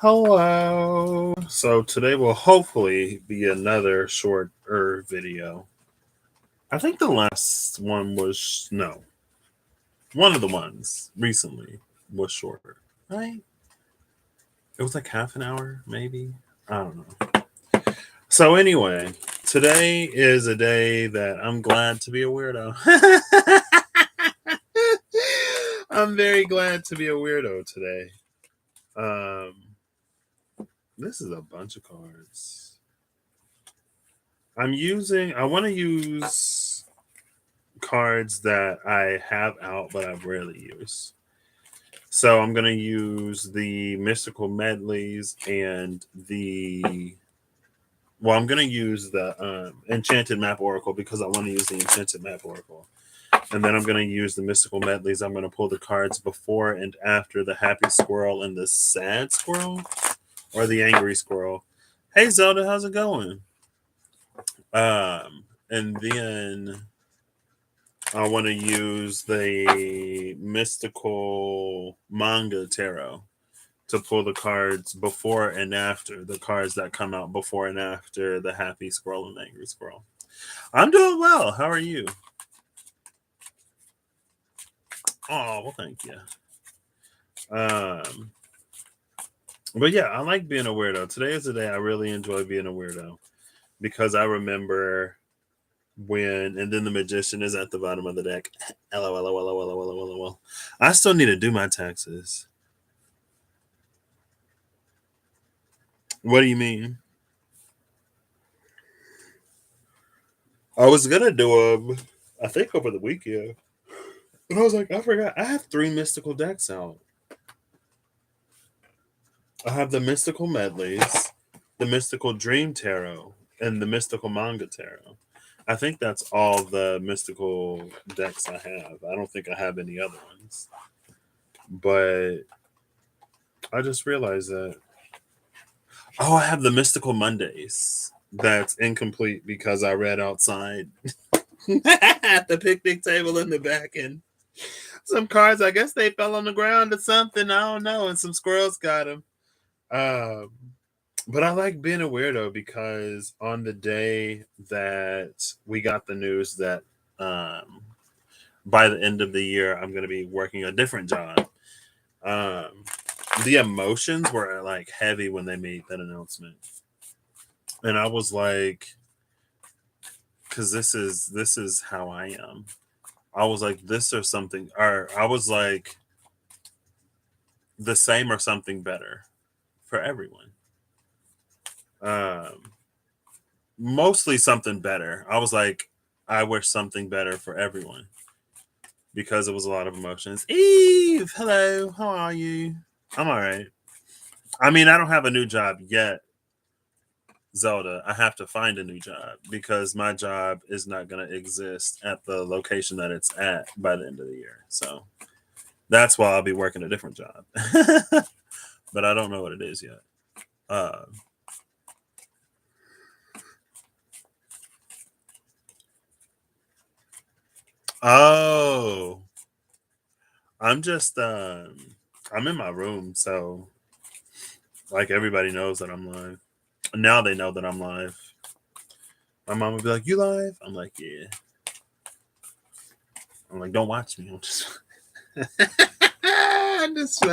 Hello. So today will hopefully be another shorter video. I think the last one was no. One of the ones recently was shorter. Right? It was like half an hour, maybe. I don't know. So anyway, today is a day that I'm glad to be a weirdo. I'm very glad to be a weirdo today. Um, this is a bunch of cards. I want to use cards that I have out but I rarely use. So I'm going to use the mystical medleys and I'm going to use the enchanted map oracle because I want to use the enchanted map oracle. And then I'm going to use the mystical medleys. I'm going to pull the cards before and after the happy squirrel and the sad squirrel or the angry squirrel. Hey Zelda, how's it going? And then I want to use the mystical manga tarot to pull the cards before and after, the cards that come out before and after the happy squirrel and the angry squirrel. I'm doing well. How are you? Oh, well, thank you. But yeah, I like being a weirdo. Today is the day I really enjoy being a weirdo because I remember and then the magician is at the bottom of the deck. LOL. I still need to do my taxes. What do you mean? I was gonna do them, I think over the weekend, but I was like, I forgot. I have 3 mystical decks out. I have the mystical medleys, the mystical dream tarot, and the mystical manga tarot. I think that's all the mystical decks I have. I don't think I have any other ones. But I just realized that. Oh, I have the mystical Mondays. That's incomplete because I read outside at the picnic table in the back, and some cards, I guess they fell on the ground or something. I don't know. And some squirrels got them. Um, but I like being a weirdo because on the day that we got the news that by the end of the year, I'm going to be working a different job. Um, the emotions were like heavy when they made that announcement. And I was like, because this is how I am. I was like, this or something, or I was like, the same or something better for everyone. Um, Mostly something better. I was like, I wish something better for everyone because it was a lot of emotions. Eve, hello, how are you? I'm all right. I mean, I don't have a new job yet, Zelda. I have to find a new job because my job is not going to exist at the location that it's at by the end of the year. So that's why I'll be working a different job. But I don't know what it is yet. Uh, oh, I'm just I'm in my room, so like everybody knows that I'm live. Now they know that I'm live. My mom would be like, "You live?" I'm like, "Yeah." I'm like, "Don't watch me." I'm just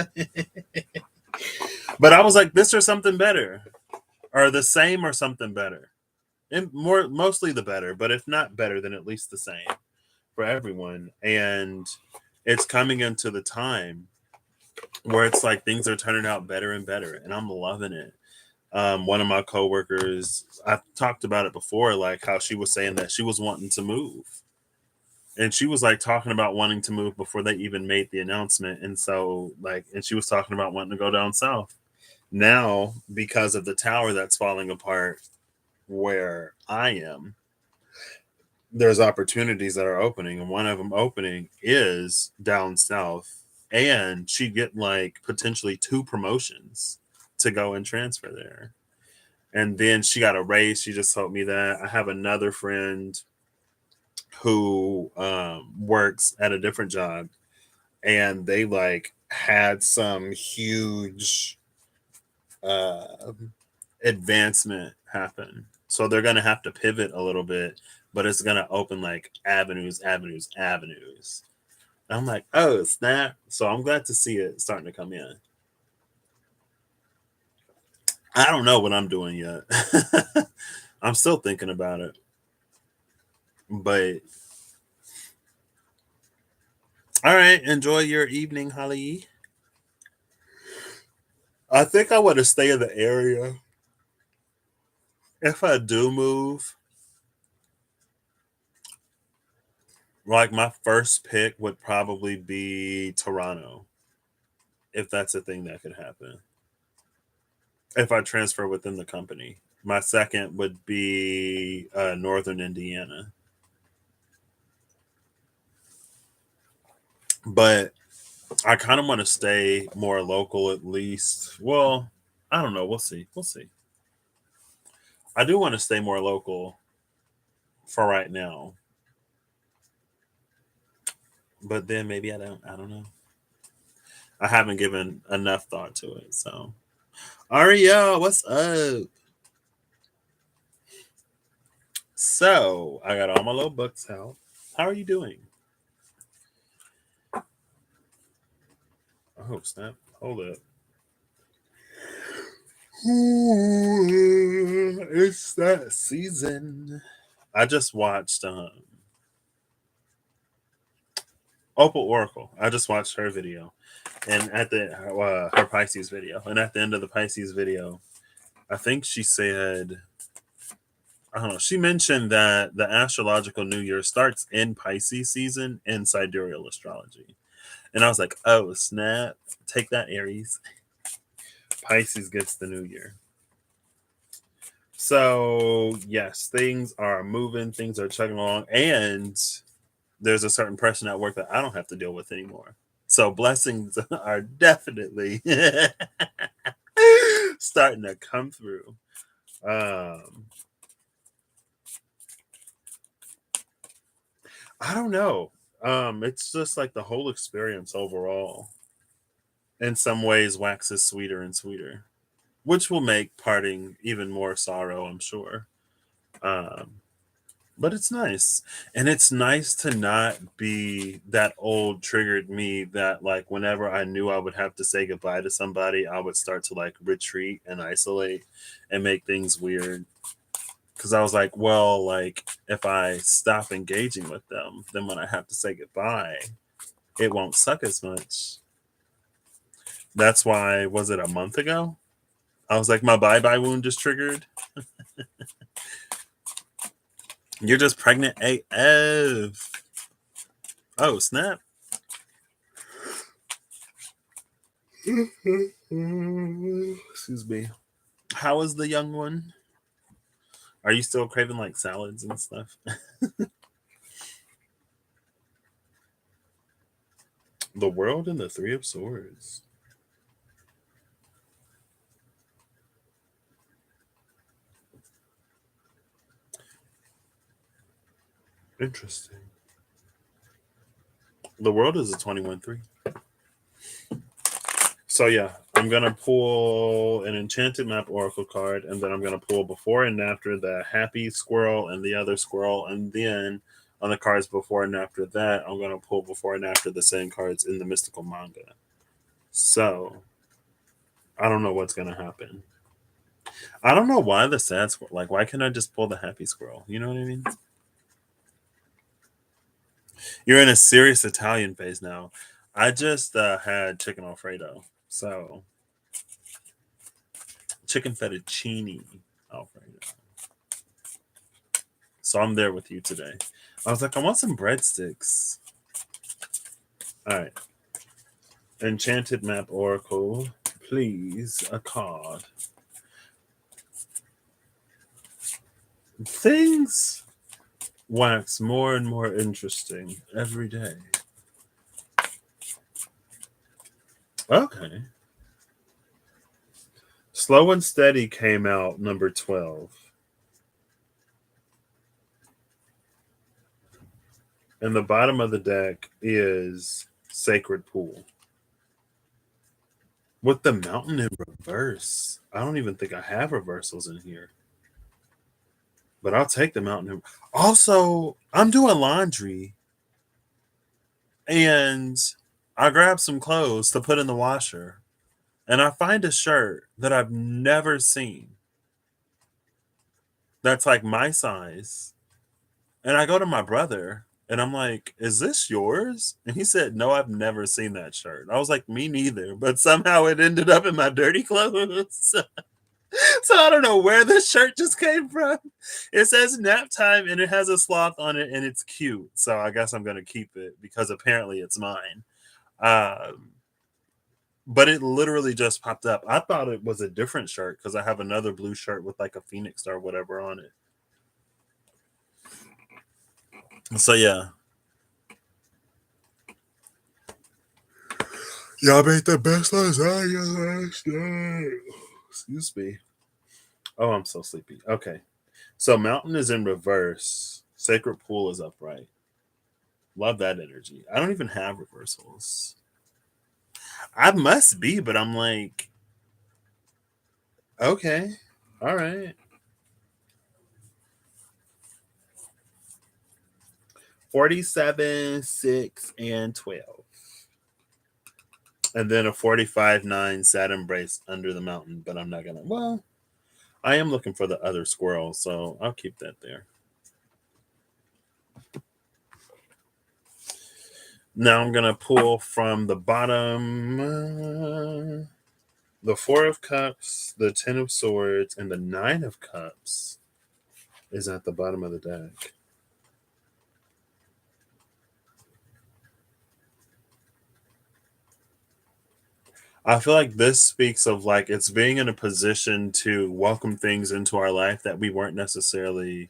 But I was like, "This or something better, or the same or something better." And mostly the better, but if not better, then at least the same for everyone. And it's coming into the time where it's like things are turning out better and better, and I'm loving it. One of my coworkers, I talked about it before, like how she was saying that she was wanting to move, and she was like talking about wanting to move before they even made the announcement. And so, like, and she was talking about wanting to go down south. Now, because of the tower that's falling apart where I am, there's opportunities that are opening, and one of them opening is down south, and she get like potentially 2 promotions to go and transfer there. And then she got a raise. She just told me that. I have another friend who works at a different job, and they like had some huge uh, advancement happen. So they're gonna have to pivot a little bit, but it's gonna open like avenues, avenues, avenues. And I'm like, oh snap! So I'm glad to see it starting to come in. I don't know what I'm doing yet. I'm still thinking about it, but all right. Enjoy your evening, Holly. I think I want to stay in the area. If I do move, like my first pick would probably be Toronto, if that's a thing that could happen. If I transfer within the company, my second would be Northern Indiana. But I kind of want to stay more local at least. Well, I don't know. We'll see. We'll see. I do want to stay more local for right now, but then maybe I don't. I don't know. I haven't given enough thought to it. So, Ariel, what's up? So, I got all my little books out. How are you doing? Oh, snap. Hold up. Ooh, it's that season. I just watched Opal Oracle. I just watched her video, and at the her Pisces video, and at the end of the Pisces video, I think she said, I don't know. She mentioned that the astrological New Year starts in Pisces season in sidereal astrology, and I was like, oh snap! Take that, Aries. Pisces gets the New Year. So yes, things are moving, things are chugging along, and there's a certain person at work that I don't have to deal with anymore. So blessings are definitely starting to come through. Um, I don't know. It's just like the whole experience overall, in some ways, waxes sweeter and sweeter, which will make parting even more sorrow, I'm sure. Um, but it's nice, and it's nice to not be that old triggered me that like whenever I knew I would have to say goodbye to somebody, I would start to like retreat and isolate and make things weird, because I was like, well, like if I stop engaging with them, then when I have to say goodbye, it won't suck as much. That's why, was it a month ago, I was like, my bye bye wound just triggered. You're just pregnant AF. Oh snap. Excuse me. How is the young one? Are you still craving like salads and stuff? The world and the Three of Swords. Interesting. The world is a 21-3. So yeah, I'm gonna pull an enchanted map oracle card, and then I'm gonna pull before and after the happy squirrel and the other squirrel, and then on the cards before and after that, I'm gonna pull before and after the same cards in the mystical manga. So I don't know what's gonna happen. I don't know why the sad squirrel. Like, why can't I just pull the happy squirrel? You know what I mean? You're in a serious Italian phase now. I just had chicken Alfredo, so chicken fettuccine Alfredo. So I'm there with you today. I was like, I want some breadsticks. All right, enchanted map oracle, please a card. Things wax more and more interesting every day. Okay. Slow and Steady came out number 12. And the bottom of the deck is Sacred Pool, With the mountain in reverse. I don't even think I have reversals in here. But I'll take the mountain. Also, I'm doing laundry and I grab some clothes to put in the washer and I find a shirt that I've never seen that's like my size. And I go to my brother and I'm like, "Is this yours?" And he said, "No, I've never seen that shirt." I was like, "Me neither." But somehow it ended up in my dirty clothes. So I don't know where this shirt just came from. It says nap time and it has a sloth on it and it's cute. So I guess I'm gonna keep it because apparently it's mine. Um, but it literally just popped up. I thought it was a different shirt because I have another blue shirt with like a phoenix or whatever on it. So yeah. Y'all made the best lasagna last night. Excuse me. Oh, I'm so sleepy. Okay. So mountain is in reverse. Sacred pool is upright. Love that energy. I don't even have reversals. I must be, but I'm like, okay, all right. 47, 6, and 12. And then a 45, 9 Saturn brace under the mountain, but I'm not gonna. Well, I am looking for the other squirrel, so I'll keep that there. Now I'm gonna pull from the bottom the Four of Cups, the Ten of Swords, and the Nine of Cups is at the bottom of the deck. I feel like this speaks of like it's being in a position to welcome things into our life that we weren't necessarily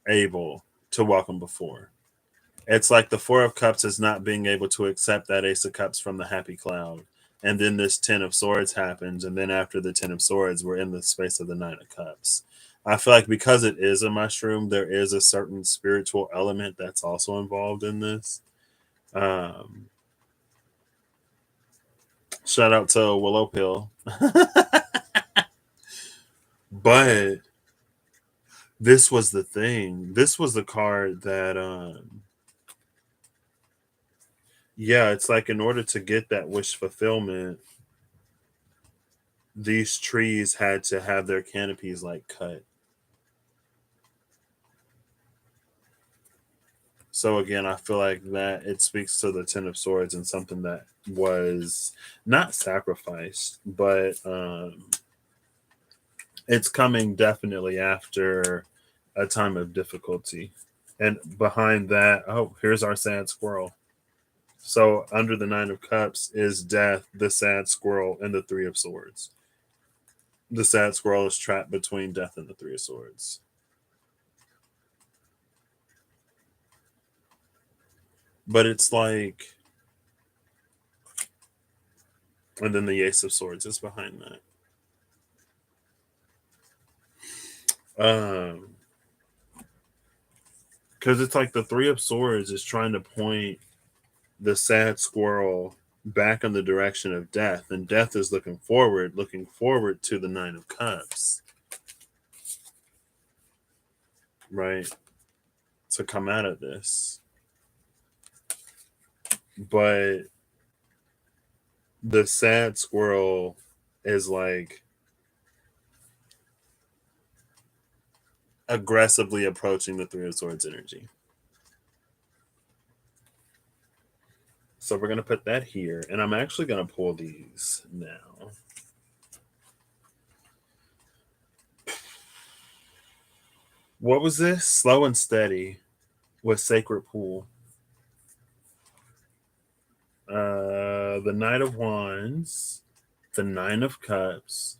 able to welcome before. It's like the Four of Cups is not being able to accept that Ace of Cups from the happy cloud. And then this Ten of Swords happens. And then after the Ten of Swords, we're in the space of the Nine of Cups. I feel like because it is a mushroom, there is a certain spiritual element that's also involved in this. Um, Shout out to Willow Pill. But this was the thing. This was the card that yeah, it's like in order to get that wish fulfillment, these trees had to have their canopies like cut. So again, I feel like that it speaks to the Ten of Swords and something that was not sacrificed, but it's coming definitely after a time of difficulty. And behind that, oh, here's our sad squirrel. So under the Nine of Cups is death, the sad squirrel, and the Three of Swords. The sad squirrel is trapped between death and the Three of Swords. But it's like, and then the Ace of Swords is behind that. Because it's like the Three of Swords is trying to point the sad squirrel back in the direction of death, and death is looking forward to the Nine of Cups, right? To come out of this. But the sad squirrel is like aggressively approaching the Three of Swords energy. So we're going to put that here. And I'm actually going to pull these now. What was this? Slow and Steady with Sacred Pool. The Knight of Wands, the Nine of Cups,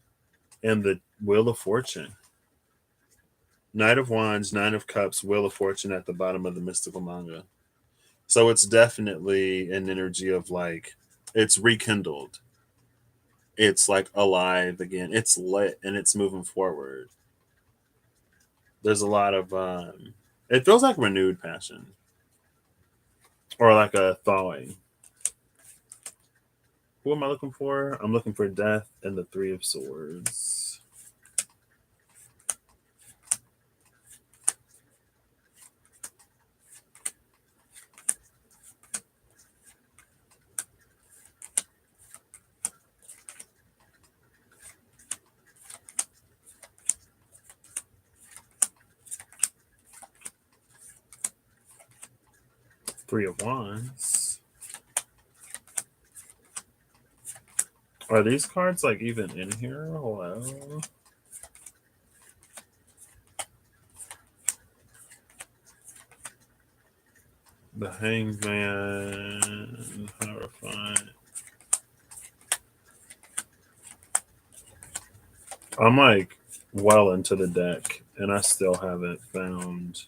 and the Wheel of Fortune. Knight of Wands, Nine of Cups, Wheel of Fortune at the bottom of the mystical manga. So it's definitely an energy of like, it's rekindled. It's like alive again. It's lit and it's moving forward. There's a lot of, it feels like renewed passion or like a thawing. Who am I looking for? I'm looking for death and the Three of Swords. Three of Wands. Are these cards like even in here? Hello? The Hangman, Hierophant. I'm like well into the deck and I still haven't found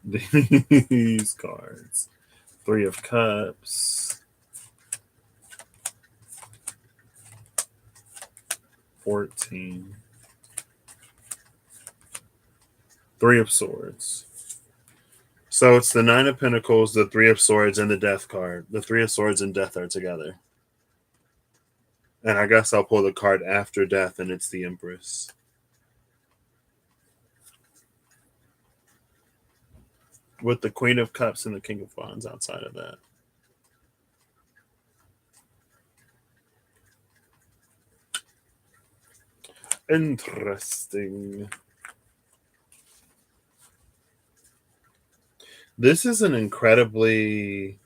these cards. Three of Cups. 14. Three of Swords. So it's the Nine of Pentacles, the Three of Swords, and the Death card. The Three of Swords and Death are together. And I guess I'll pull the card after Death, and it's the Empress. With the Queen of Cups and the King of Wands outside of that. Interesting. This is an incredibly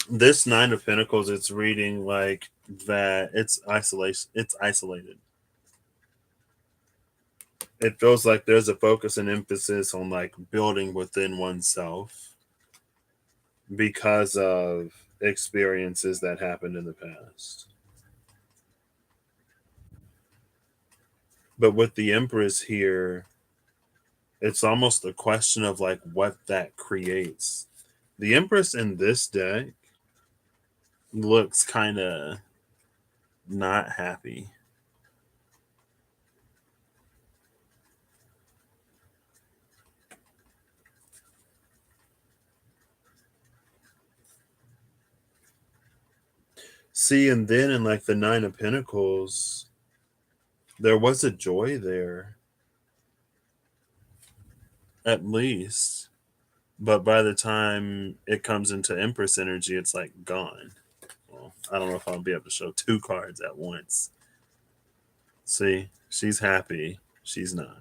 this Nine of Pentacles, it's reading like that it's isolated. It feels like there's a focus and emphasis on like building within oneself because of experiences that happened in the past. But with the Empress here, it's almost a question of like what that creates. The Empress in this deck looks kind of not happy. See, and then in like the Nine of Pentacles, there was a joy there, at least. But by the time it comes into Empress energy, it's like gone. Well, I don't know if I'll be able to show two cards at once. See, she's happy. She's not.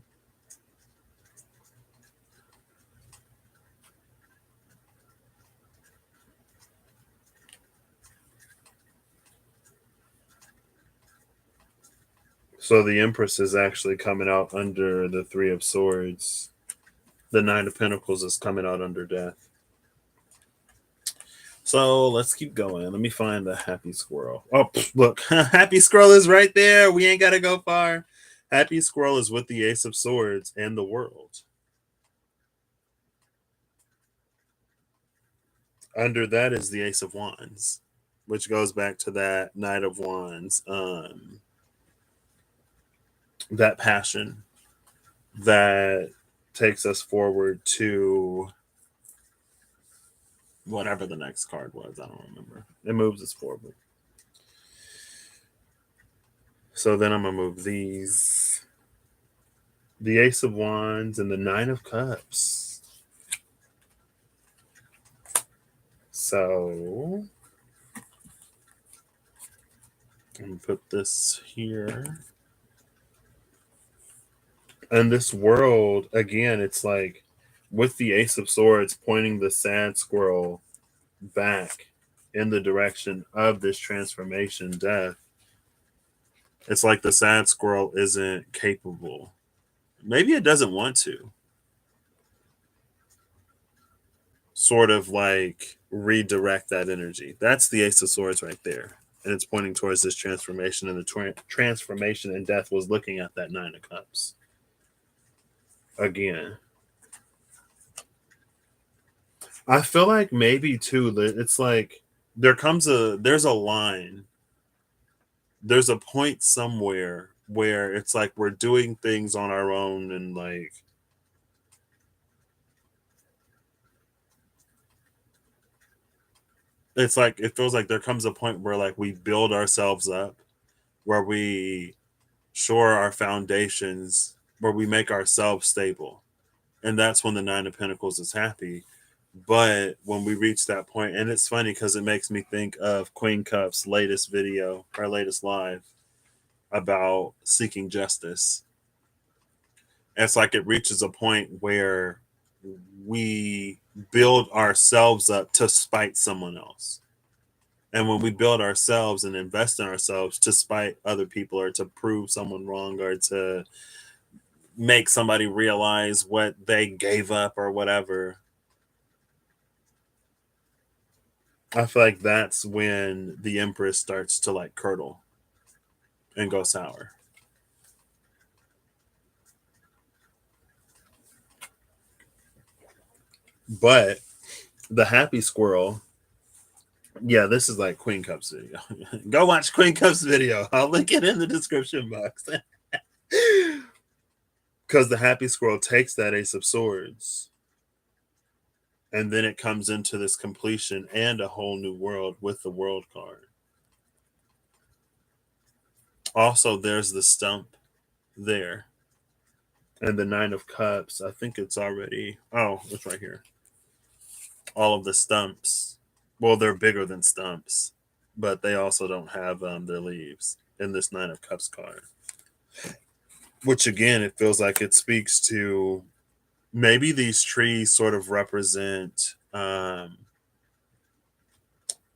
So the Empress is actually coming out under the Three of Swords. The Nine of Pentacles is coming out under Death. So let's keep going. Let me find the happy squirrel. Oh, look, happy squirrel is right there. We ain't got to go far. Happy squirrel is with the Ace of Swords and the World. Under that is the Ace of Wands, which goes back to that Knight of Wands. That passion that takes us forward to whatever the next card was. I don't remember. It moves us forward. So then I'm going to move these. The Ace of Wands and the Nine of Cups. So I'm going to put this here. And this world, again, it's like with the Ace of Swords pointing the sad squirrel back in the direction of this transformation, Death. It's like the sad squirrel isn't capable. Maybe it doesn't want to. Sort of like redirect that energy. That's the Ace of Swords right there. And it's pointing towards this transformation. And the transformation in Death was looking at that Nine of Cups. Again. I feel like maybe too, it's like there's a line. There's a point somewhere where it's like we're doing things on our own and like it's like it feels like there comes a point where like we build ourselves up, where we shore our foundations, where we make ourselves stable, and that's when the Nine of Pentacles is happy. But when we reach that point, and it's funny because it makes me think of Queen Cup's latest video, her latest live about seeking justice. It's like it reaches a point where we build ourselves up to spite someone else. And when we build ourselves and invest in ourselves to spite other people or to prove someone wrong or to make somebody realize what they gave up or whatever, I feel like that's when the Empress starts to like curdle and go sour. But the happy squirrel, yeah, this is like Queen Cup's video. Go watch Queen Cup's video. I'll link it in the description box. Because the happy squirrel takes that Ace of Swords, and then it comes into this completion and a whole new world with the World card. Also, there's the stump there. And the Nine of Cups, I think it's already, oh, it's right here. All of the stumps, well, they're bigger than stumps, but they also don't have their leaves in this Nine of Cups card. Which again, it feels like it speaks to maybe these trees sort of represent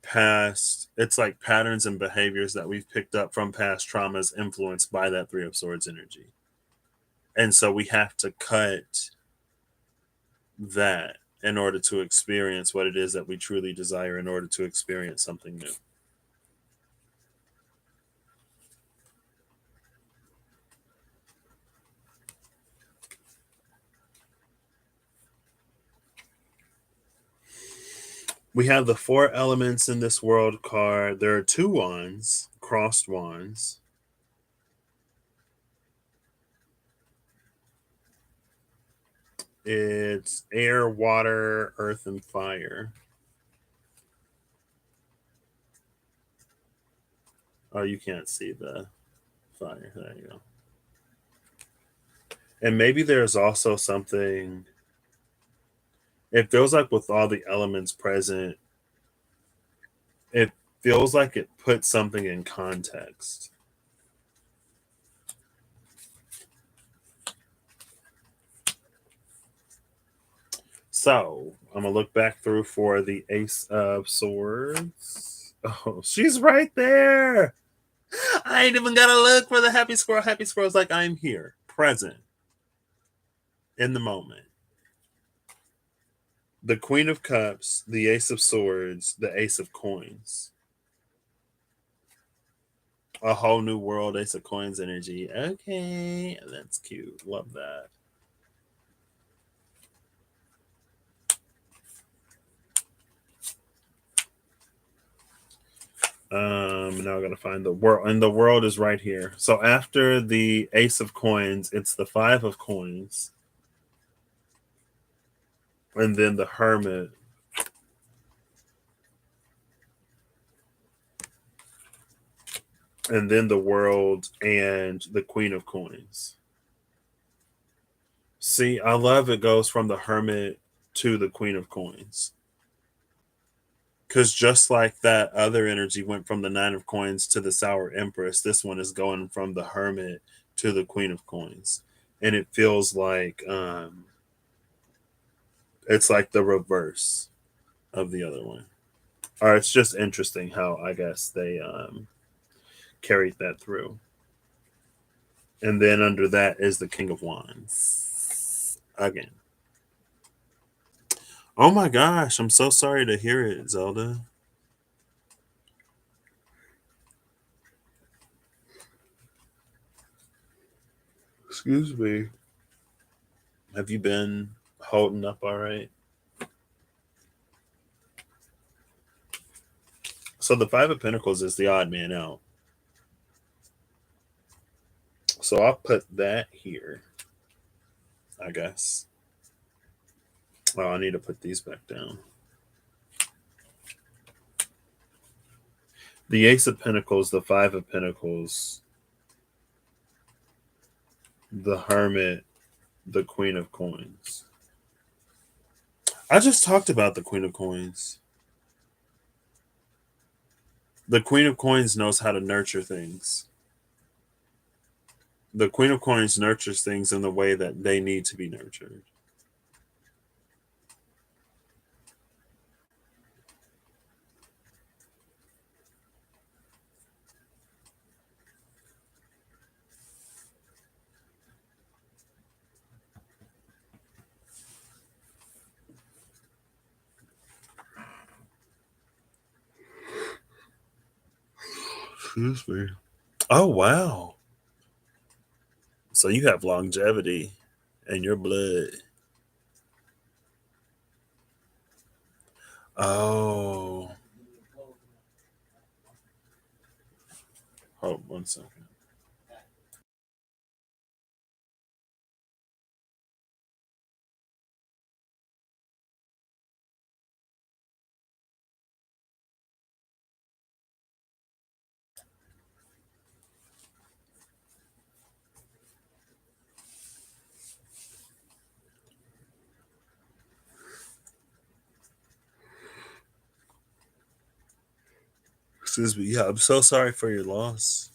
past, it's like patterns and behaviors that we've picked up from past traumas influenced by that Three of Swords energy. And so we have to cut that in order to experience what it is that we truly desire, in order to experience something new. We have the four elements in this world card. There are two wands, crossed wands. It's air, water, earth, and fire. Oh, you can't see the fire. There you go. And maybe there's also something, it feels like with all the elements present, it feels like it puts something in context. So I'm gonna look back through for the Ace of Swords. Oh, she's right there. I ain't even gotta look for the happy squirrel. Happy squirrel's like, I'm here, present, in the moment. The Queen of Cups, the Ace of Swords, the Ace of Coins. A whole new world, Ace of Coins energy. Okay, that's cute. Love that. Now I gotta find the world, and the world is right here. So after the Ace of Coins, it's the Five of Coins, and then the Hermit, and then the World, and the Queen of Coins. See, I love it goes from the Hermit to the Queen of Coins. Because just like that other energy went from the Nine of Coins to the Sour Empress, this one is going from the Hermit to the Queen of Coins. And it feels like it's like the reverse of the other one. Or it's just interesting how I guess they carried that through. And then under that is the King of Wands. Again. Oh my gosh, I'm so sorry to hear it, Zelda. Excuse me. Have you been holding up all right? So the Five of Pentacles is the odd man out. So I'll put that here, I guess. Oh, I need to put these back down. The Ace of Pentacles, the Five of Pentacles, the Hermit, the Queen of Coins. I just talked about the Queen of Coins. The Queen of Coins knows how to nurture things. The Queen of Coins nurtures things in the way that they need to be nurtured. Excuse me. Oh, wow. So you have longevity in your blood. Oh. Hold 1 second. Excuse me. Yeah, I'm so sorry for your loss.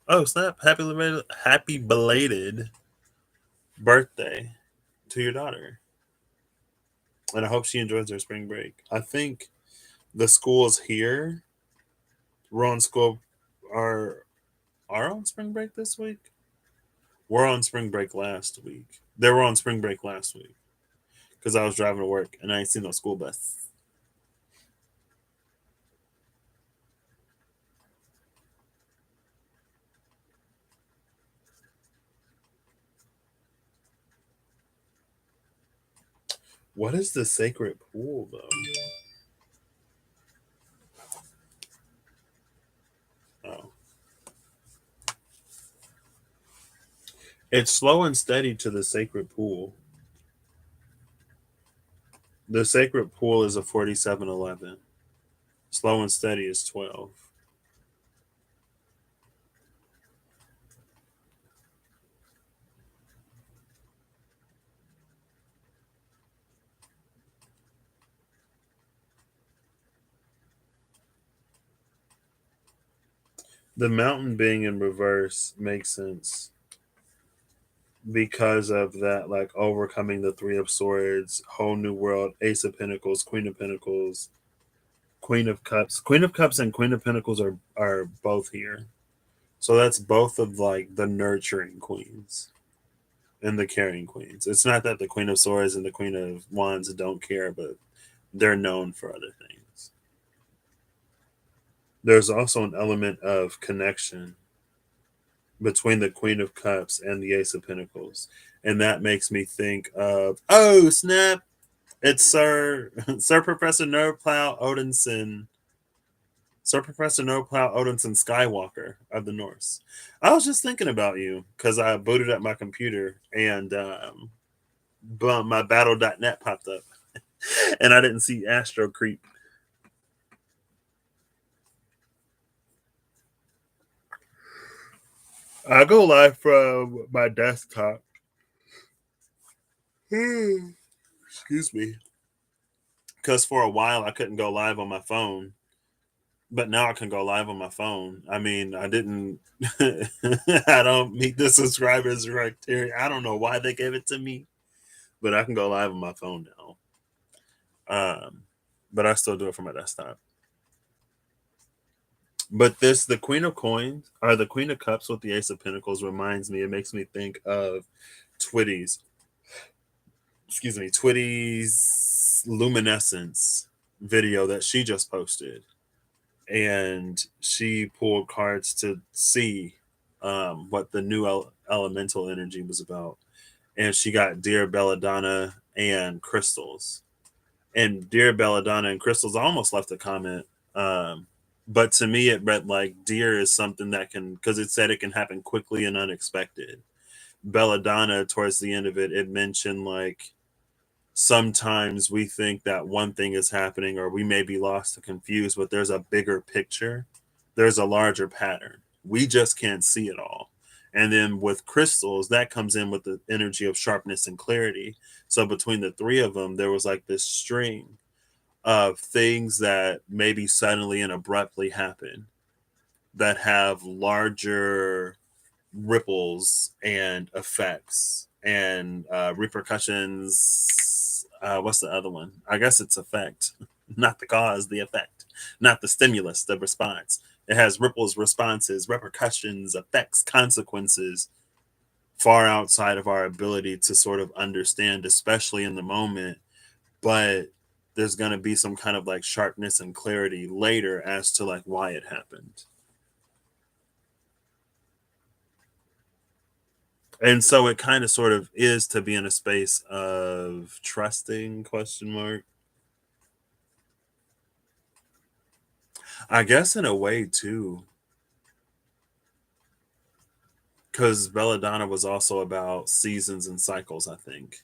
Oh, snap. Happy belated birthday to your daughter. And I hope she enjoys her spring break. I think the schools here were on school are are on spring break this week. We're on spring break last week. They were on spring break last week because I was driving to work and I ain't seen no school bus. What is the sacred pool though? Oh, it's slow and steady to the sacred pool. The sacred pool is a 4711. Slow and steady is 12. The mountain being in reverse makes sense because of that, like overcoming the Three of Swords, whole new world, Ace of Pentacles, Queen of Pentacles, Queen of Cups. Queen of Cups and Queen of Pentacles are both here. So that's both of like the nurturing queens and the caring queens. It's not that the Queen of Swords and the Queen of Wands don't care, but they're known for other things. There's also an element of connection between the Queen of Cups and the Ace of Pentacles. And that makes me think of, oh, snap. It's Sir Professor Nerdplow Odinson. Sir Professor Nerdplow Odinson Skywalker of the Norse. I was just thinking about you because I booted up my computer and my battle.net popped up and I didn't see Astro Creep. I go live from my desktop. Excuse me. Because for a while I couldn't go live on my phone, but now I can go live on my phone. I mean, I didn't, I don't meet the subscribers criteria. I don't know why they gave it to me, but I can go live on my phone now. But I still do it from my desktop. But the Queen of Coins or the Queen of Cups with the Ace of Pentacles reminds me. It makes me think of Twitty's. Excuse me, Twitty's luminescence video that she just posted, and she pulled cards to see what the new elemental energy was about, and she got Dear Belladonna and Crystals. And Dear Belladonna and Crystals almost left a comment. But to me, it read like Dear is something that can, because it said it can happen quickly and unexpected. Belladonna, towards the end of it, it mentioned like sometimes we think that one thing is happening or we may be lost or confused, but there's a bigger picture, there's a larger pattern. We just can't see it all. And then with crystals, that comes in with the energy of sharpness and clarity. So between the three of them, there was like this string of things that maybe suddenly and abruptly happen that have larger ripples and effects and repercussions. What's the other one? I guess it's effect, not the cause, the effect, not the stimulus, the response. It has ripples, responses, repercussions, effects, consequences far outside of our ability to sort of understand, especially in the moment. But there's going to be some kind of like sharpness and clarity later as to like why it happened. And so it kind of sort of is to be in a space of trusting, question mark. I guess in a way too, because Belladonna was also about seasons and cycles, I think.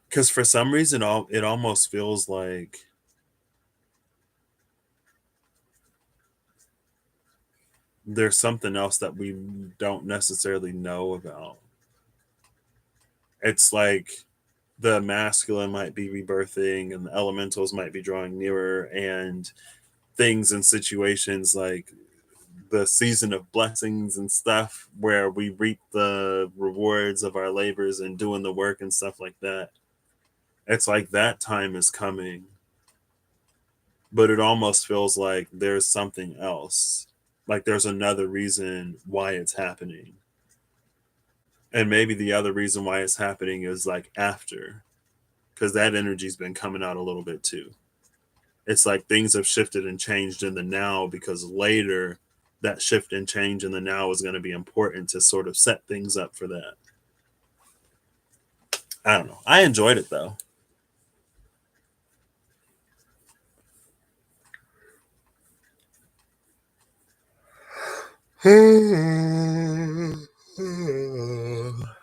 Because for some reason all it almost feels like there's something else that we don't necessarily know about. It's like the masculine might be rebirthing and the elementals might be drawing nearer, and things and situations like the season of blessings and stuff where we reap the rewards of our labors and doing the work and stuff like that. It's like that time is coming, but it almost feels like there's something else. Like there's another reason why it's happening. And maybe the other reason why it's happening is like after, because that energy's been coming out a little bit too. It's like things have shifted and changed in the now because later that shift and change in the now is going to be important to sort of set things up for that. I don't know. I enjoyed it though.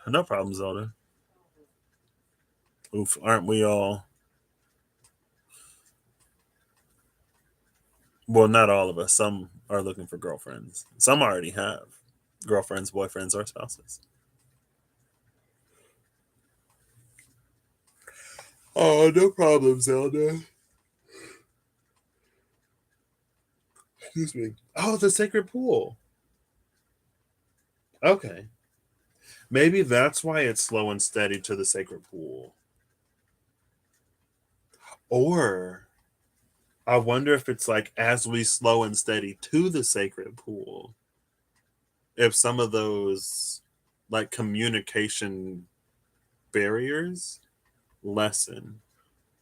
No problem, Zelda. Oof, aren't we all? Well, not all of us. Some are looking for girlfriends. Some already have girlfriends, boyfriends, or spouses. Oh, no problem, Zelda. Excuse me. Oh, the sacred pool. Okay. Maybe that's why it's slow and steady to the sacred pool. Or I wonder if it's like as we slow and steady to the sacred pool, if some of those like communication barriers lessen,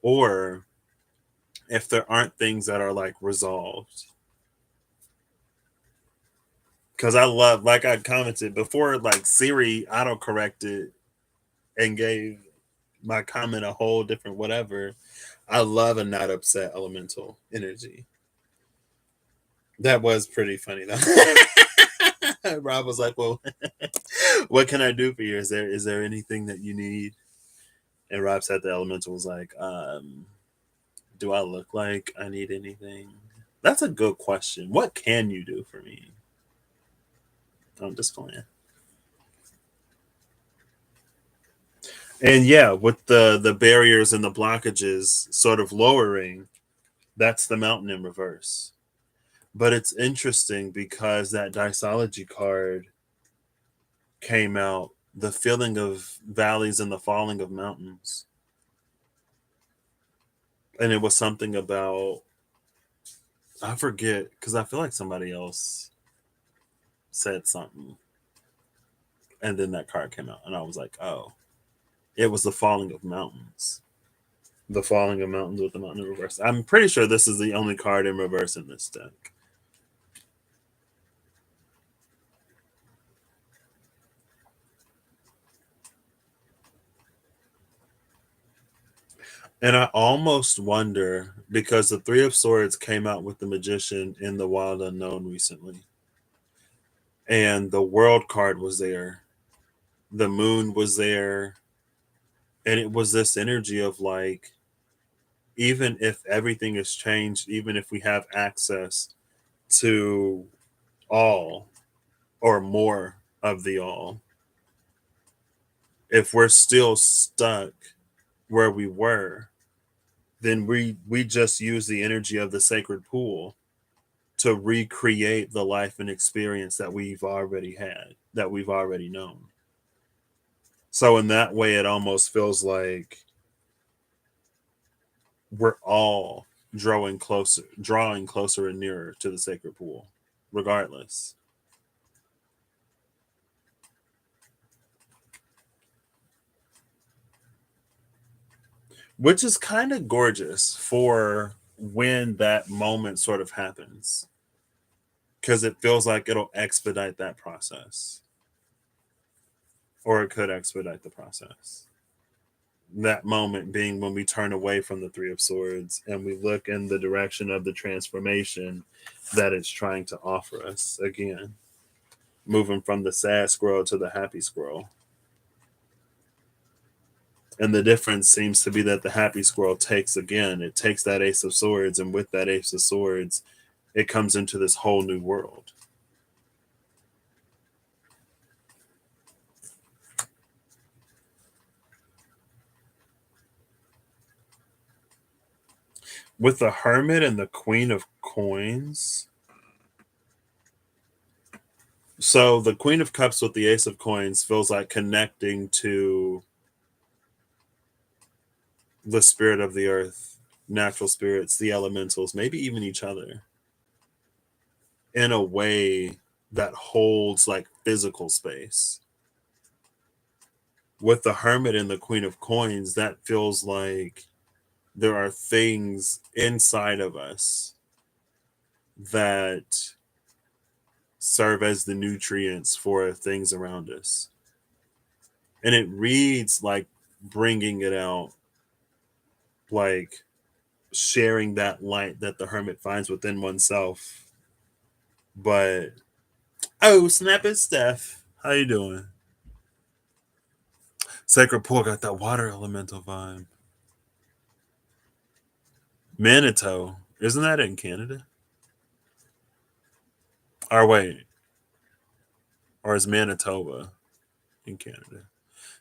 or if there aren't things that are like resolved. Because I love, like I commented before, like Siri auto corrected and gave my comment a whole different whatever. I love a not upset elemental energy. That was pretty funny though. Rob was like, "Well, what can I do for you? Is there anything that you need?" And Rob said the elemental was like, "Do I look like I need anything?" That's a good question. What can you do for me? I'm just playing. And yeah, with the barriers and the blockages sort of lowering, that's the mountain in reverse. But it's interesting because that disology card came out, the filling of valleys and the falling of mountains. And it was something about, I forget, because I feel like somebody else said something. And then that card came out, and I was like, oh, it was the falling of mountains. The falling of mountains with the mountain in reverse. I'm pretty sure this is the only card in reverse in this deck. And I almost wonder because the Three of Swords came out with the Magician in the Wild Unknown recently, and the World card was there, the Moon was there, and it was this energy of like, even if everything has changed, even if we have access to all or more of the all, if we're still stuck where we were, then we just use the energy of the sacred pool to recreate the life and experience that we've already had, that we've already known. So in that way, it almost feels like we're all drawing closer and nearer to the sacred pool, regardless. Which is kind of gorgeous for when that moment sort of happens, because it feels like it'll expedite that process, or it could expedite the process. That moment being when we turn away from the Three of Swords and we look in the direction of the transformation that it's trying to offer us. Again, moving from the sad squirrel to the happy squirrel. And the difference seems to be that the happy squirrel it takes that Ace of Swords, and with that Ace of Swords, it comes into this whole new world. With the Hermit and the Queen of Coins, so the Queen of Cups with the Ace of Coins feels like connecting to the spirit of the earth, natural spirits, the elementals, maybe even each other in a way that holds like physical space. With the Hermit and the Queen of Coins, that feels like there are things inside of us that serve as the nutrients for things around us. And it reads like bringing it out, like sharing that light that the hermit finds within oneself. But oh, snap it, Steph. How you doing? Sacred Pool got that water elemental vibe. Manitou. Isn't that in Canada? Or wait, or is Manitoba in Canada?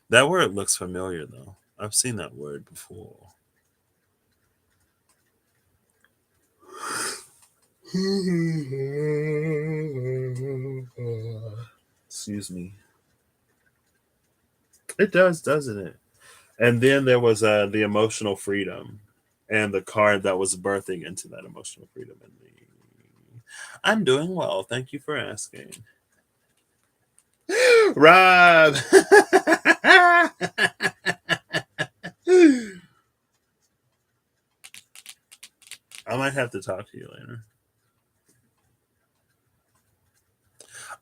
That word looks familiar though. I've seen that word before. Excuse me. It does, doesn't it? And then there was the emotional freedom, and the card that was birthing into that emotional freedom. And I'm doing well. Thank you for asking, Rob. I might have to talk to you later.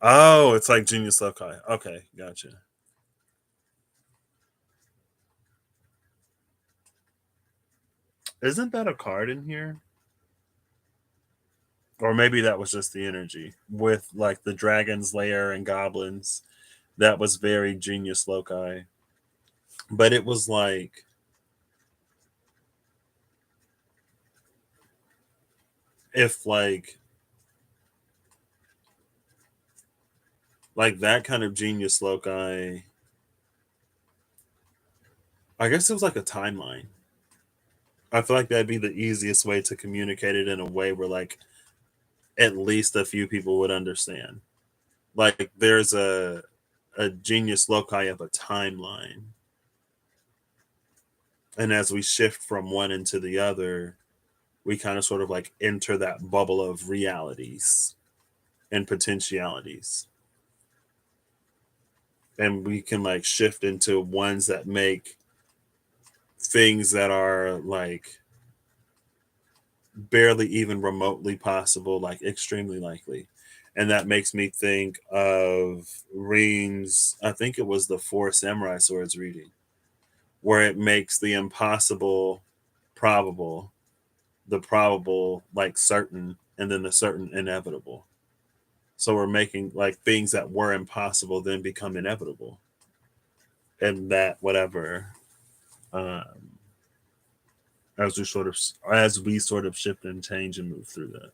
Oh, it's like Genius Loci. Okay, gotcha. Isn't that a card in here? Or maybe that was just the energy with like the dragon's lair and goblins. That was very Genius Loci. But it was like, if like that kind of Genius Loci, I guess it was like a timeline. I feel like that'd be the easiest way to communicate it in a way where like at least a few people would understand. Like there's a Genius Loci of a timeline, and as we shift from one into the other, we kind of sort of like enter that bubble of realities and potentialities, and we can like shift into ones that make things that are like barely even remotely possible like extremely likely. And that makes me think of Ream's, I think it was the Four Samurai Swords reading, where it makes the impossible probable like certain, and then the certain inevitable. So we're making like things that were impossible then become inevitable, and that whatever, um, as we sort of shift and change and move through that.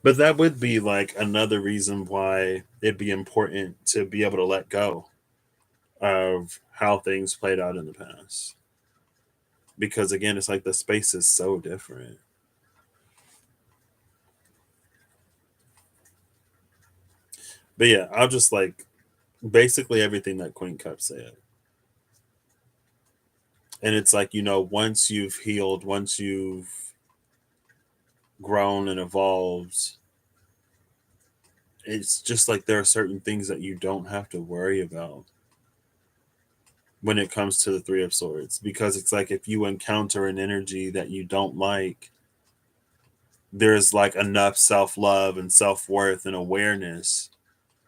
But that would be like another reason why it'd be important to be able to let go of how things played out in the past. Because again, it's like the space is so different. But yeah, I'll just like basically everything that Queen Cup said. And it's like, once you've healed, once you've grown and evolved, it's just like there are certain things that you don't have to worry about when it comes to the Three of Swords. Because it's like if you encounter an energy that you don't like, there's like enough self love and self worth and awareness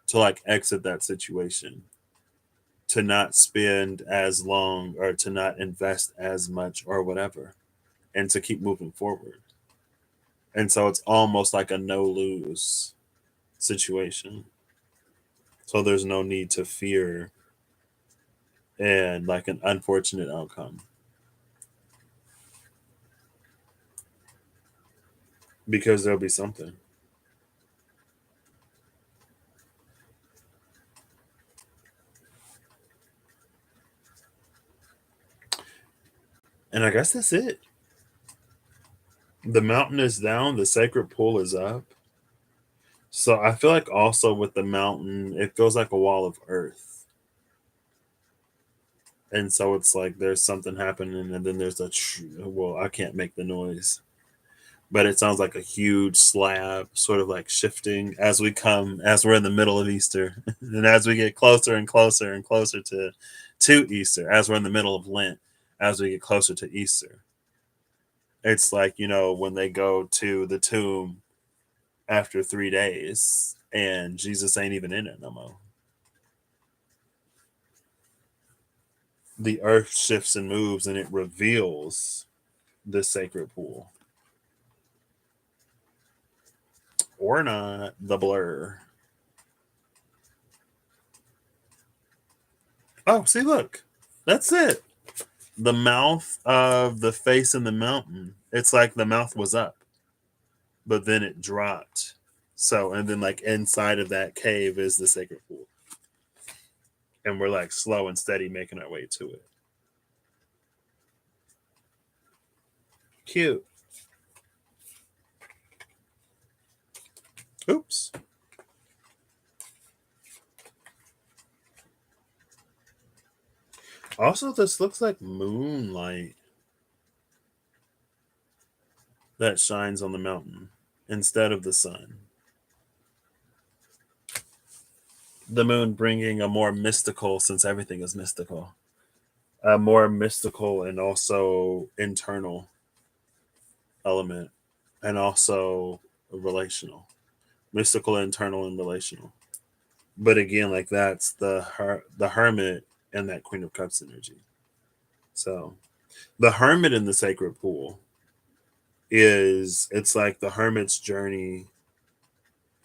to like exit that situation, to not spend as long or to not invest as much or whatever, and to keep moving forward. And so it's almost like a no lose situation. So there's no need to fear and like an unfortunate outcome, because there'll be something. And I guess that's it. The mountain is down, the sacred pool is up. So I feel like also with the mountain, it feels like a wall of earth. And so it's like there's something happening, and then there's well, I can't make the noise, but it sounds like a huge slab sort of like shifting as we're in the middle of Easter, and as we get closer and closer and closer to Easter, as we're in the middle of Lent, as we get closer to Easter. It's like, when they go to the tomb after 3 days and Jesus ain't even in it no more. The earth shifts and moves, and it reveals the sacred pool. Or not, the blur. Oh, see, look. That's it. The mouth of the face in the mountain. It's like the mouth was up, but then it dropped. So, and then like inside of that cave is the sacred pool. And we're like slow and steady making our way to it. Cute. Oops. Also, this looks like moonlight that shines on the mountain instead of the sun. The moon bringing a more mystical, since everything is mystical, a more mystical and also internal element, and also relational, mystical, internal, and relational. But again, like that's the hermit and that Queen of Cups energy. So the hermit in the sacred pool it's like the hermit's journey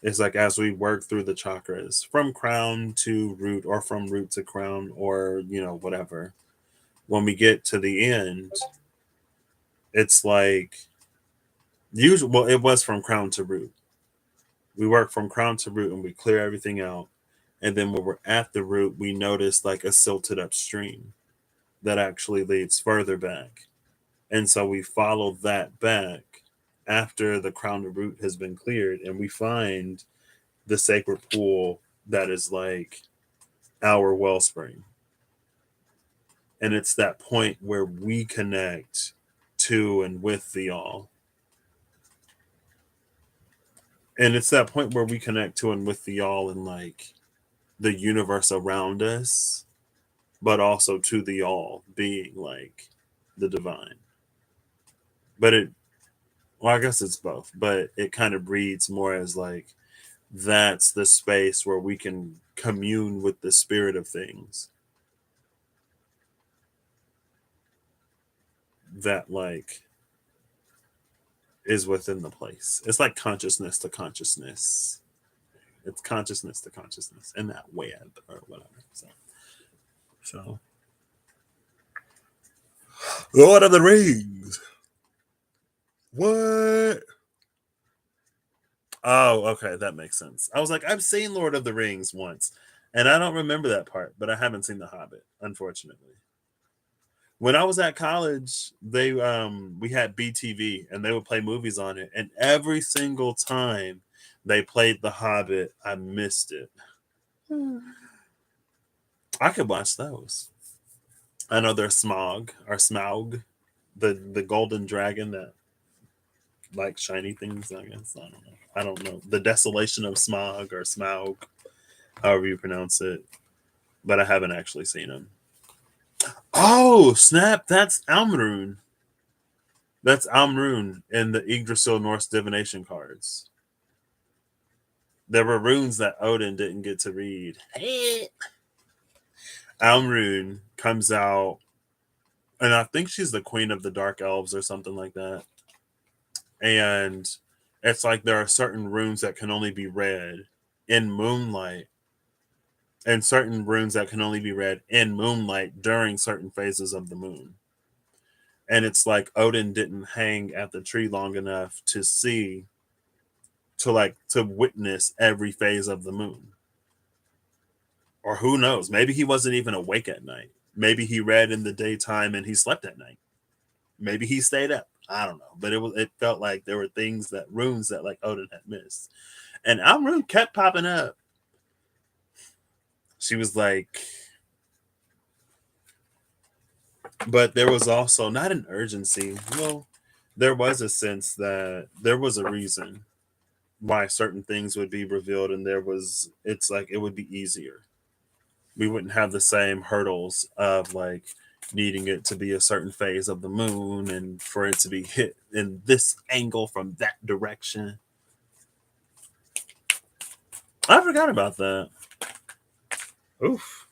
is like as we work through the chakras from crown to root, or from root to crown, or whatever. When we get to the end, it's like usually, well, it was from crown to root. We work from crown to root and we clear everything out. And then when we're at the root, we notice like a silted up stream that actually leads further back. And so we follow that back after the crown to root has been cleared, and we find the sacred pool that is like our wellspring. And it's that point where we connect to and with the all. And it's that point where we connect to and with the all, and like the universe around us, but also to the all being like the divine. But well, I guess it's both, but it kind of reads more as like that's the space where we can commune with the spirit of things. that like is within the place. It's like consciousness to consciousness. It's consciousness to consciousness in that web or whatever. So Lord of the Rings. What? Oh, okay, that makes sense. I was like, I've seen Lord of the Rings once, and I don't remember that part, but I haven't seen The Hobbit, unfortunately. When I was at college, they we had BTV and they would play movies on it, and every single time they played The Hobbit, I missed it. I could watch those. I know there's Smaug, the golden dragon that like shiny things, I guess. I don't know. I don't know. The Desolation of Smog or Smaug, however you pronounce it. But I haven't actually seen him. Oh, snap. That's Almrune. That's Almrune in the Yggdrasil Norse divination cards. There were runes that Odin didn't get to read. Almrune comes out, and I think she's the queen of the dark elves or something like that. And it's like there are certain runes that can only be read in moonlight, and certain runes that can only be read in moonlight during certain phases of the moon. And it's like Odin didn't hang at the tree long enough to see, to witness every phase of the moon. Or who knows, maybe he wasn't even awake at night. Maybe he read in the daytime and he slept at night. Maybe he stayed up. I don't know, but it felt like there were runes that like Odin had missed. And Almrune kept popping up. She was like, but there was also not an urgency. Well, there was a sense that there was a reason why certain things would be revealed, and it's like it would be easier. We wouldn't have the same hurdles of like needing it to be a certain phase of the moon and for it to be hit in this angle from that direction. I forgot about that. Oof.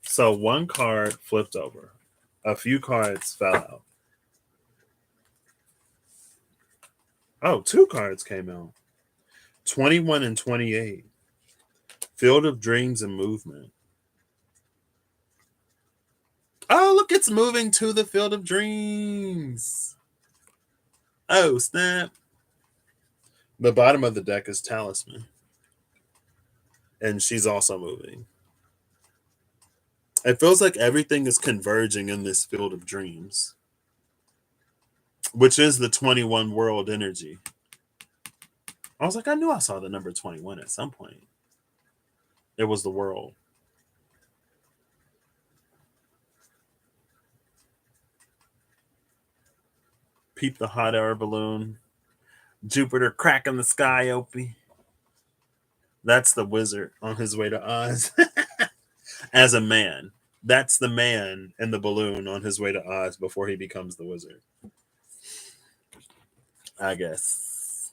So one card flipped over. A few cards fell out. Oh, two cards came out. 21 and 28. Field of Dreams and Movement. Oh, look, it's moving to the Field of Dreams. Oh, snap. The bottom of the deck is Talisman. And she's also moving. It feels like everything is converging in this Field of Dreams, which is the 21 world energy. I was like, I knew I saw the number 21 at some point. It was the world. Peep the hot air balloon. Jupiter cracking the sky, Opie. That's the wizard on his way to Oz. As a man. That's the man in the balloon on his way to Oz before he becomes the wizard. I guess.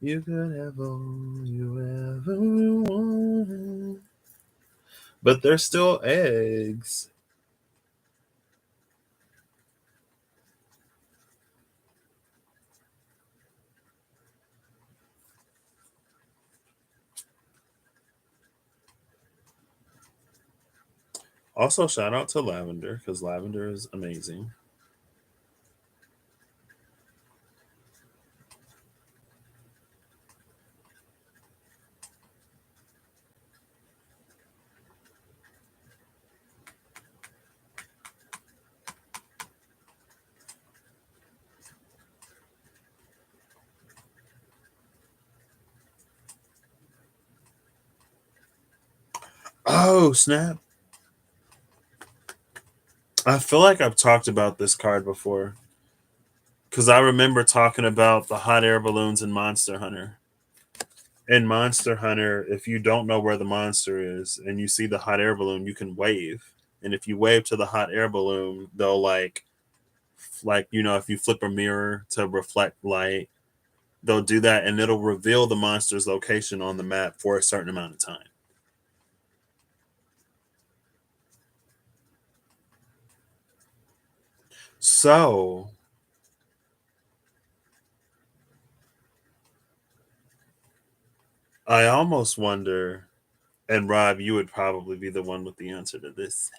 You could have all you ever want. But they're still eggs. Also, shout out to Lavender because Lavender is amazing. Oh, snap. I feel like I've talked about this card before because I remember talking about the hot air balloons in Monster Hunter. In Monster Hunter, if you don't know where the monster is and you see the hot air balloon, you can wave. And if you wave to the hot air balloon, they'll if you flip a mirror to reflect light, they'll do that and it'll reveal the monster's location on the map for a certain amount of time. So I almost wonder, and Rob, you would probably be the one with the answer to this.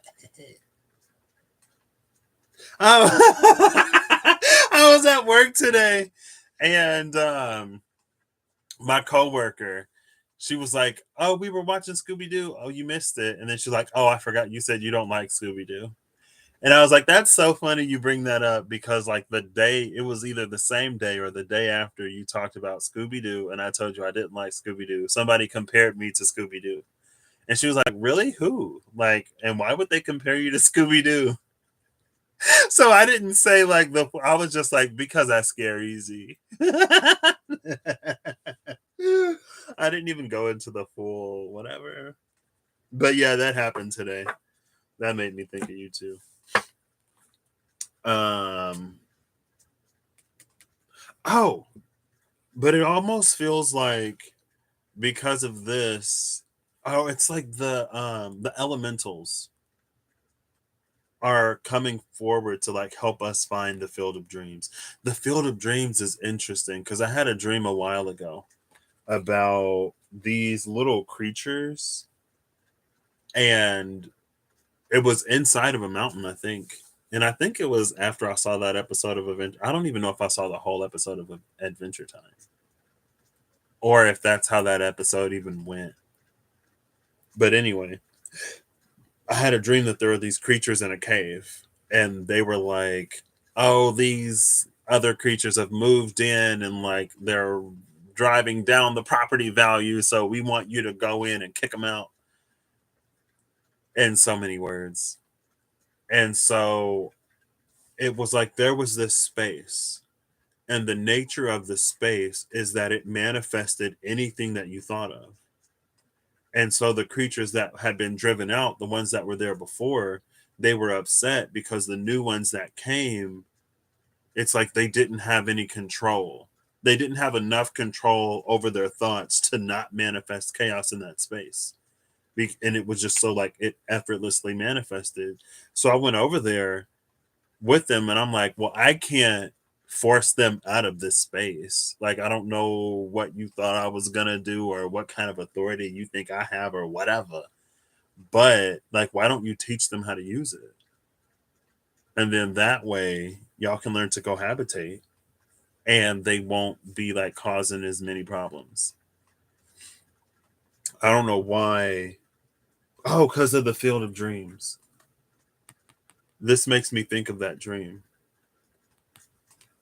Um, I was at work today, and my coworker, she was like, "Oh, we were watching Scooby Doo. Oh, you missed it." And then she's like, "Oh, I forgot you said you don't like Scooby Doo." And I was like, "That's so funny you bring that up because like the day it was either the same day or the day after you talked about Scooby Doo, and I told you I didn't like Scooby Doo. Somebody compared me to Scooby Doo." And she was like, "Really? Who? Like, and why would they compare you to Scooby Doo?" So I didn't say like I was just like, because I scare easy. I didn't even go into the full whatever. But yeah, that happened today. That made me think of you too. Um oh, but it almost feels like because of this, oh, it's like the elementals are coming forward to like help us find the field of dreams. The field of dreams is interesting because I had a dream a while ago about these little creatures, and it was inside of a mountain, I think. And I think it was after I saw that episode of Adventure. I don't even know if I saw the whole episode of Adventure Time or if that's how that episode even went. But anyway, I had a dream that there were these creatures in a cave, and they were like, "Oh, these other creatures have moved in, and like they're driving down the property value, so we want you to go in and kick them out." In so many words, and so it was like there was this space, and the nature of the space is that it manifested anything that you thought of. And so the creatures that had been driven out, the ones that were there before, they were upset because the new ones that came, it's like they didn't have any control. They didn't have enough control over their thoughts to not manifest chaos in that space. And it was just so like it effortlessly manifested. So I went over there with them and I'm like, well, I can't force them out of this space. Like, I don't know what you thought I was going to do or what kind of authority you think I have or whatever. But, like, why don't you teach them how to use it? And then that way, y'all can learn to cohabitate and they won't be like causing as many problems. I don't know why. Oh, because of the field of dreams. This makes me think of that dream.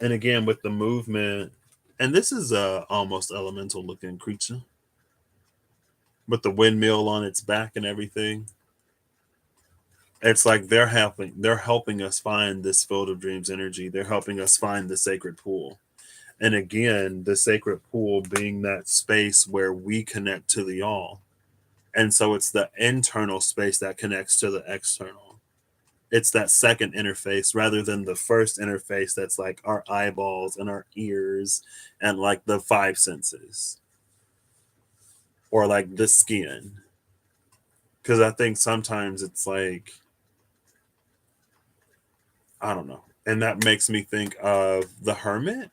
And again, with the movement, and this is a almost elemental looking creature with the windmill on its back and everything. It's like they're helping us find this field of dreams energy. They're helping us find the sacred pool. And again, the sacred pool being that space where we connect to the all. And so it's the internal space that connects to the external. It's that second interface rather than the first interface that's like our eyeballs and our ears and like the five senses or like the skin. Because I think sometimes it's like, I don't know. And that makes me think of the Hermit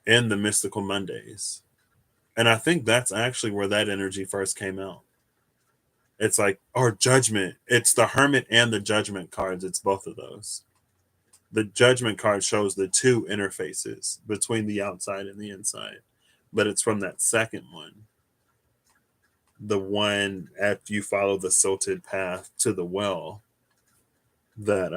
and the Mystical Mondays. And I think that's actually where that energy first came out. It's like, or Judgment. It's the Hermit and the Judgment cards. It's both of those. The Judgment card shows the two interfaces between the outside and the inside. But it's from that second one. The one after you follow the silted path to the well that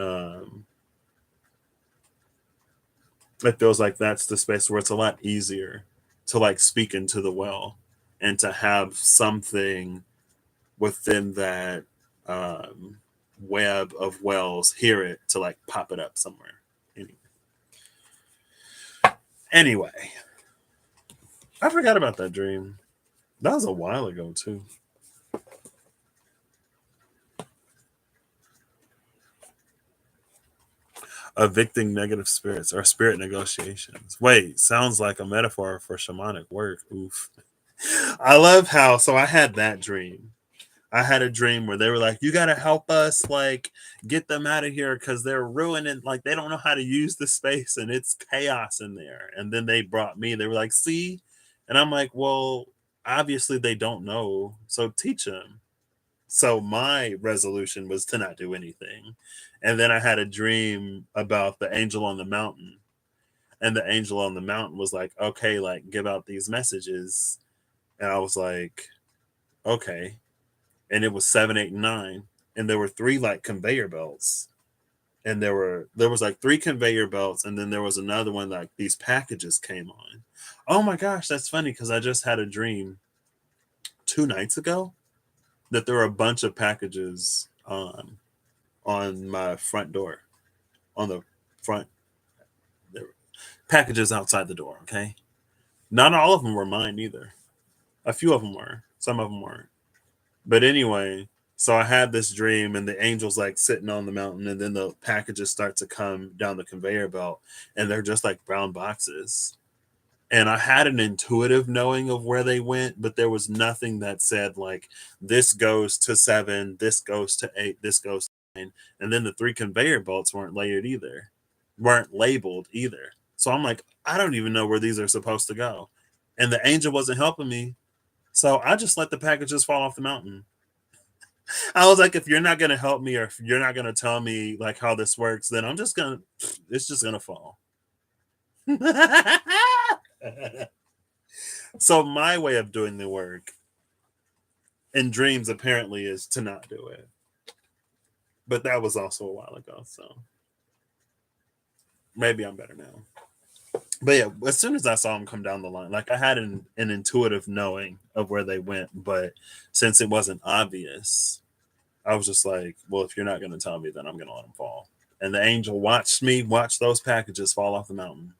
it feels like that's the space where it's a lot easier to like speak into the well and to have something within that um, web of wells hear it to like pop it up somewhere. Anyway, I forgot about that dream. That was a while ago too. Evicting negative spirits or spirit negotiations. Wait, sounds like a metaphor for shamanic work. Oof. I love how, so I had that dream. I had a dream where they were like, you got to help us, like, get them out of here because they're ruining, like, they don't know how to use the space and it's chaos in there. And then they brought me, they were like, see? And I'm like, well, obviously they don't know. So teach them. So my resolution was to not do anything. And then I had a dream about the angel on the mountain. And the angel on the mountain was like, okay, like, give out these messages. And I was like, okay. And it was 7, 8, and 9. And there were three like conveyor belts. And there was like three conveyor belts, and then there was another one like these packages came on. Oh my gosh, that's funny because I just had a dream 2 nights ago that there were a bunch of packages on my front door. On the front, there were packages outside the door. Okay, not all of them were mine either. A few of them were. Some of them weren't. But anyway, so I had this dream, and the angel's like sitting on the mountain, and then the packages start to come down the conveyor belt, and they're just like brown boxes. And I had an intuitive knowing of where they went, but there was nothing that said like this goes to 7, this goes to 8, this goes to 9, and then the three conveyor belts weren't layered either, weren't labeled either. So I'm like, I don't even know where these are supposed to go, and the angel wasn't helping me, so I just let the packages fall off the mountain. I was like, if you're not gonna help me or if you're not gonna tell me like how this works, then it's just gonna fall. So my way of doing the work in dreams apparently is to not do it. But that was also a while ago, so maybe I'm better now. But yeah, as soon as I saw them come down the line, like I had an intuitive knowing of where they went, but since it wasn't obvious, I was just like, well, if you're not going to tell me, then I'm going to let them fall. And the angel watched me watch those packages fall off the mountain.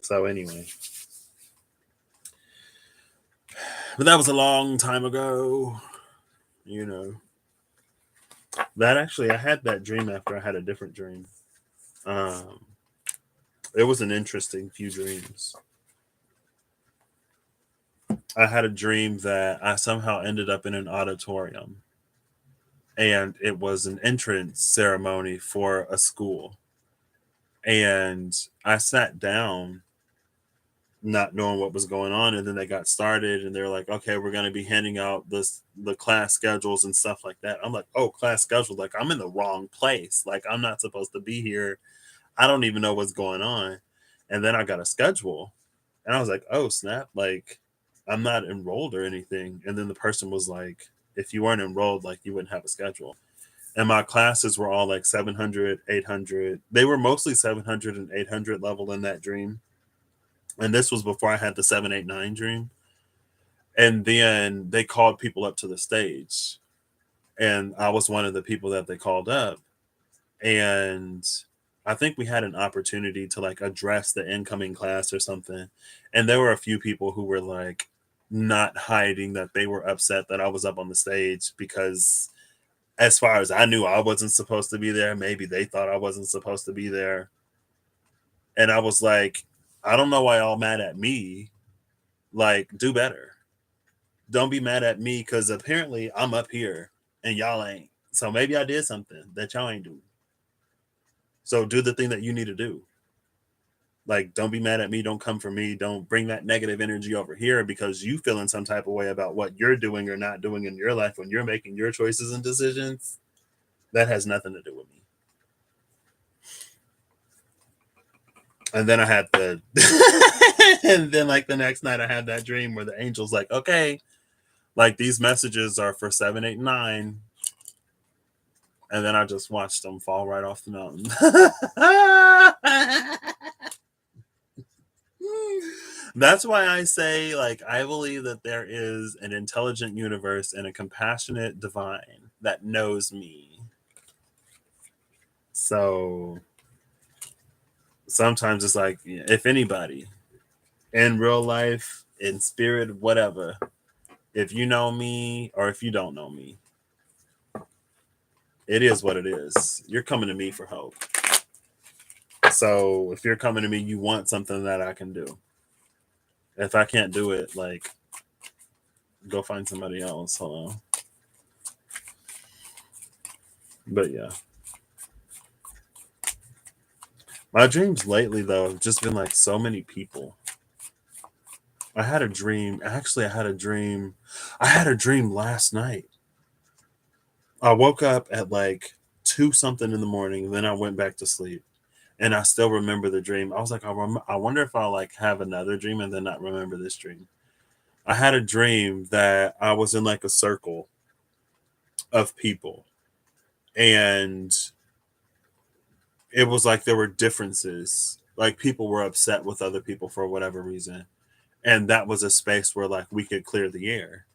So anyway, but that was a long time ago, you know. That actually, I had that dream after I had a different dream. Um, it was an interesting few dreams. I had a dream that I somehow ended up in an auditorium, and it was an entrance ceremony for a school. And I sat down not knowing what was going on, and then they got started and they're like, okay, we're going to be handing out the class schedules and stuff like that. I'm like, oh, class schedule, like I'm in the wrong place, like I'm not supposed to be here. I don't even know what's going on. And then I got a schedule, and I was like, oh snap, like I'm not enrolled or anything. And then the person was like, if you weren't enrolled, like you wouldn't have a schedule. And my classes were all like 700, 800. They were mostly 700 and 800 level in that dream. And this was before I had the 789 dream. And then they called people up to the stage. And I was one of the people that they called up. And I think we had an opportunity to like address the incoming class or something. And there were a few people who were like not hiding that they were upset that I was up on the stage because, as far as I knew, I wasn't supposed to be there. Maybe they thought I wasn't supposed to be there. And I was like, I don't know why y'all mad at me. Like, do better. Don't be mad at me because apparently I'm up here and y'all ain't. So maybe I did something that y'all ain't do. So do the thing that you need to do. Like, don't be mad at me. Don't come for me. Don't bring that negative energy over here because you feel in some type of way about what you're doing or not doing in your life when you're making your choices and decisions. That has nothing to do with me. And then I had the, and then like the next night I had that dream where the angel's like, okay, like these messages are for 7, 8, 9. And then I just watched them fall right off the mountain. That's why I say, like, I believe that there is an intelligent universe and a compassionate divine that knows me. So sometimes it's like, if anybody in real life, in spirit, whatever, if you know me or if you don't know me, it is what it is. You're coming to me for help. So if you're coming to me, you want something that I can do. If I can't do it, like, go find somebody else. Hello. But yeah. My dreams lately though have just been like so many people. I had a dream. Actually, I had a dream. I had a dream last night. I woke up at like 2 something in the morning, and then I went back to sleep. And I still remember the dream. I was like, I wonder if I'll like have another dream and then not remember this dream. I had a dream that I was in like a circle of people, and it was like there were differences. Like people were upset with other people for whatever reason. And that was a space where like we could clear the air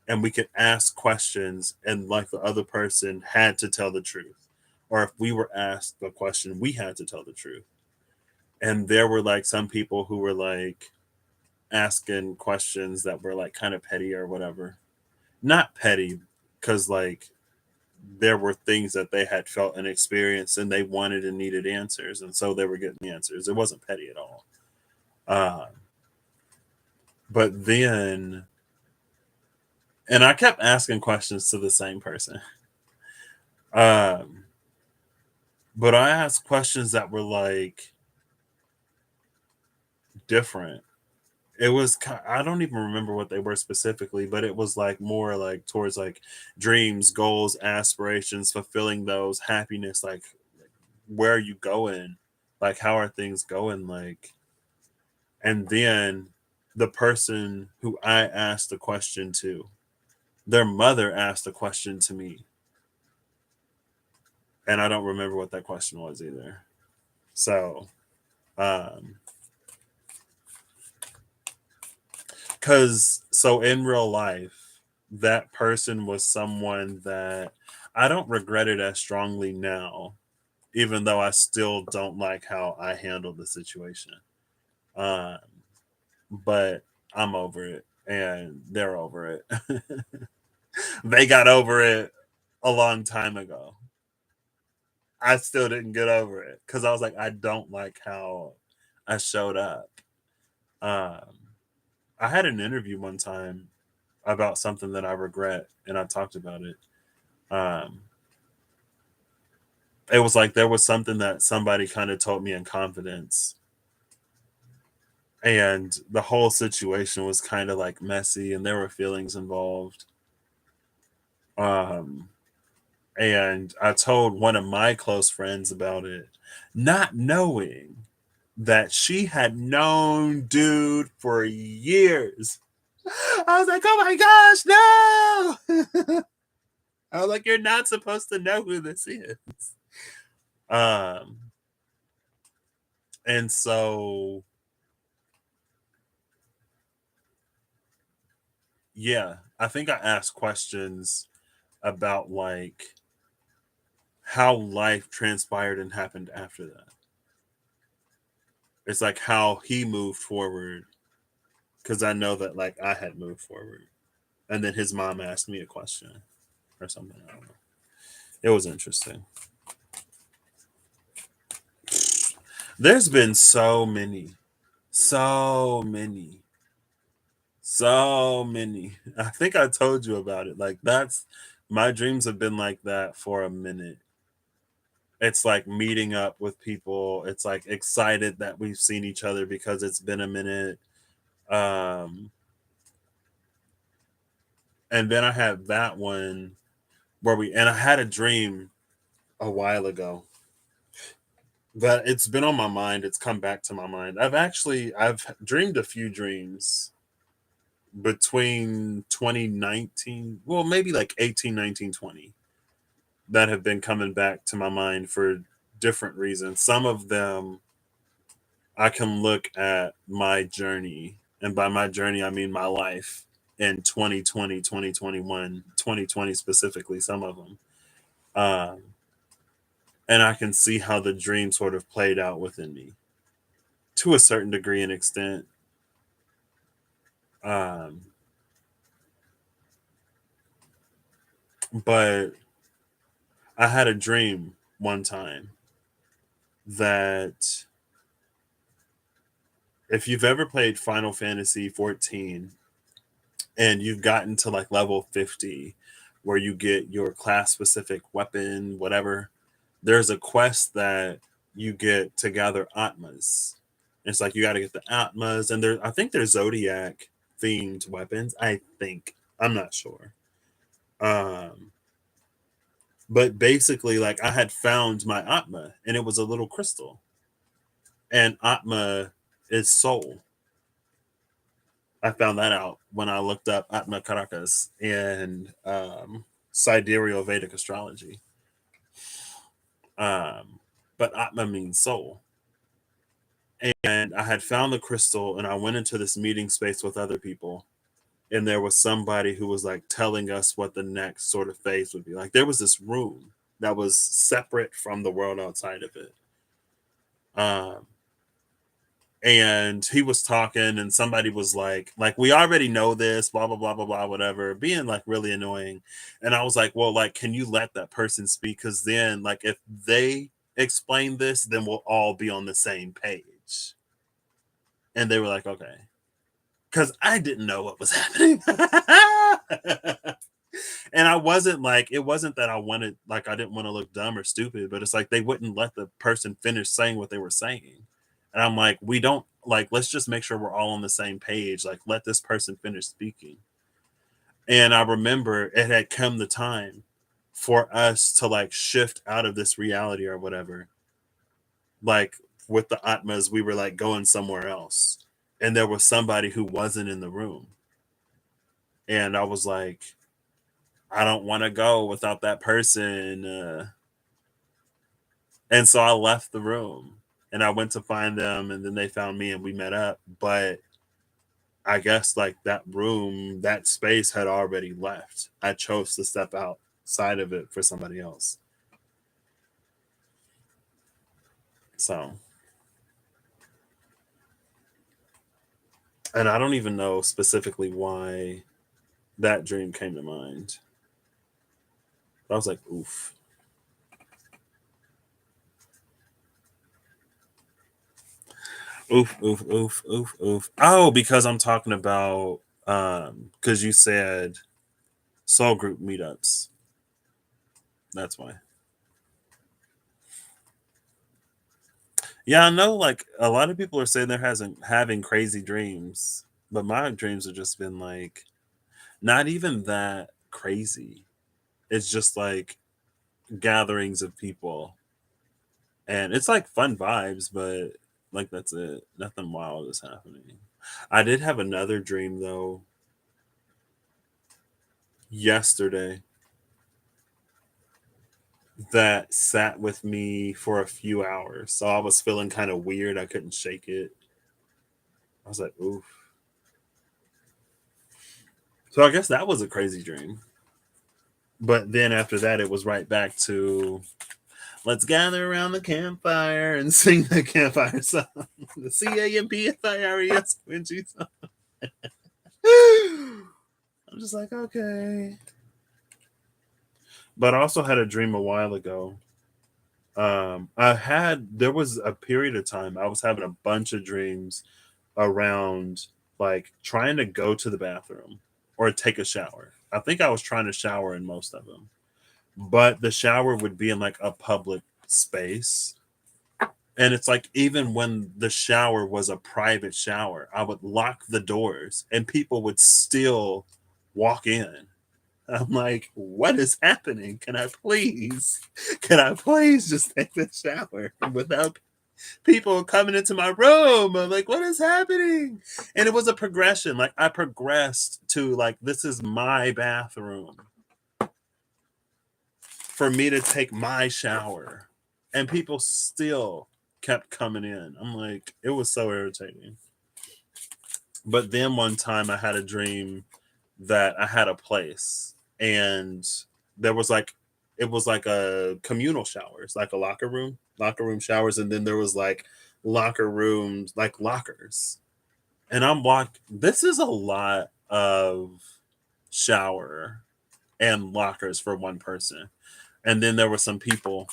and we could ask questions, and like the other person had to tell the truth. Or if we were asked the question, we had to tell the truth. And there were like some people who were like asking questions that were like kind of petty or whatever. Not petty, because like there were things that they had felt and experienced and they wanted and needed answers. And so they were getting answers. It wasn't petty at all. Um, but then, and I kept asking questions to the same person. Um, but I asked questions that were like different. It was I don't even remember what they were specifically, but it was like more like towards like dreams, goals, aspirations, fulfilling those, happiness, like where are you going? Like how are things going? Like, and then the person who I asked the question to, their mother asked a question to me, and I don't remember what that question was either. So, um, because so in real life, that person was someone that I don't regret it as strongly now, even though I still don't like how I handled the situation. Um, but I'm over it, and they're over it. They got over it a long time ago. I still didn't get over it because I was like, I don't like how I showed up. Um, I had an interview one time about something that I regret, and I talked about it. Um, it was like there was something that somebody kind of told me in confidence, and the whole situation was kind of like messy, and there were feelings involved. Um, and I told one of my close friends about it, not knowing that she had known dude for years. I was like, oh my gosh, no. I was like, you're not supposed to know who this is. Um, and so yeah, I think I asked questions about like how life transpired and happened after that. It's like how he moved forward because I know that like I had moved forward, and then his mom asked me a question or something. I don't know. It was interesting. There's been so many, so many, so many. I think I told you about it. Like that's my dreams have been like that for a minute. It's like meeting up with people. It's like excited that we've seen each other because it's been a minute. Um, and then I had that one where and I had a dream a while ago that it's been on my mind. It's come back to my mind. I've dreamed a few dreams between 2019, well, maybe like 18, 19, 20, that have been coming back to my mind for different reasons. Some of them I can look at my journey, and by my journey, I mean my life in 2020, 2021, 2020 specifically, some of them. Um, and I can see how the dream sort of played out within me to a certain degree and extent. Um, but I had a dream one time that if you've ever played Final Fantasy 14, and you've gotten to like level 50 where you get your class specific weapon, whatever, there's a quest that you get to gather atmas. It's like you got to get the atmas, and I think there's zodiac themed weapons. I think, I'm not sure. Um, but basically, like I had found my atma, and it was a little crystal, and atma is soul. I found that out when I looked up Atma Caracas in sidereal Vedic astrology. Um, but Atma means soul. And I had found the crystal, and I went into this meeting space with other people. And there was somebody who was like telling us what the next sort of phase would be. Like there was this room that was separate from the world outside of it. Um, and he was talking, and somebody was like we already know this, blah blah blah blah blah, whatever, being like really annoying. And I was like, well, like, can you let that person speak? Because then, like, if they explain this, then we'll all be on the same page. And they were like, okay, because I didn't know what was happening. And I wasn't like, it wasn't that I wanted, like, I didn't want to look dumb or stupid, but it's like they wouldn't let the person finish saying what they were saying. And I'm like, we don't, like, let's just make sure we're all on the same page. Like, let this person finish speaking. And I remember it had come the time for us to like shift out of this reality or whatever. Like with the Atmas, we were like going somewhere else. And there was somebody who wasn't in the room. And I was like, I don't want to go without that person. And so I left the room, and I went to find them, and then they found me, and we met up. But I guess like that room, that space had already left. I chose to step outside of it for somebody else. So, and I don't even know specifically why that dream came to mind. I was like, oof. Oof, oof, oof, oof, oof. Oh, because I'm talking about because you said soul group meetups. That's why. Yeah, I know like a lot of people are saying they're hasn't having crazy dreams, but my dreams have just been like not even that crazy. It's just like gatherings of people. And it's like fun vibes, but like that's it. Nothing wild is happening. I did have another dream though yesterday that sat with me for a few hours. So I was feeling kind of weird. I couldn't shake it. I was like, oof. So I guess that was a crazy dream. But then after that, it was right back to let's gather around the campfire and sing the campfire song. The CAMPFIRES song. I'm just like, okay. But I also had a dream a while ago. There was a period of time I was having a bunch of dreams around like trying to go to the bathroom or take a shower. I think I was trying to shower in most of them, but the shower would be in like a public space. And it's like, even when the shower was a private shower, I would lock the doors and people would still walk in. I'm like, what is happening? Can I please just take the shower without people coming into my room? I'm like, what is happening? And it was a progression. Like I progressed to like, this is my bathroom for me to take my shower. And people still kept coming in. I'm like, it was so irritating. But then one time I had a dream that I had a place, and there was like, it was like a communal showers, like a locker room showers, and then there was like locker rooms, like lockers. And I'm like, this is a lot of shower and lockers for one person. And then there were some people,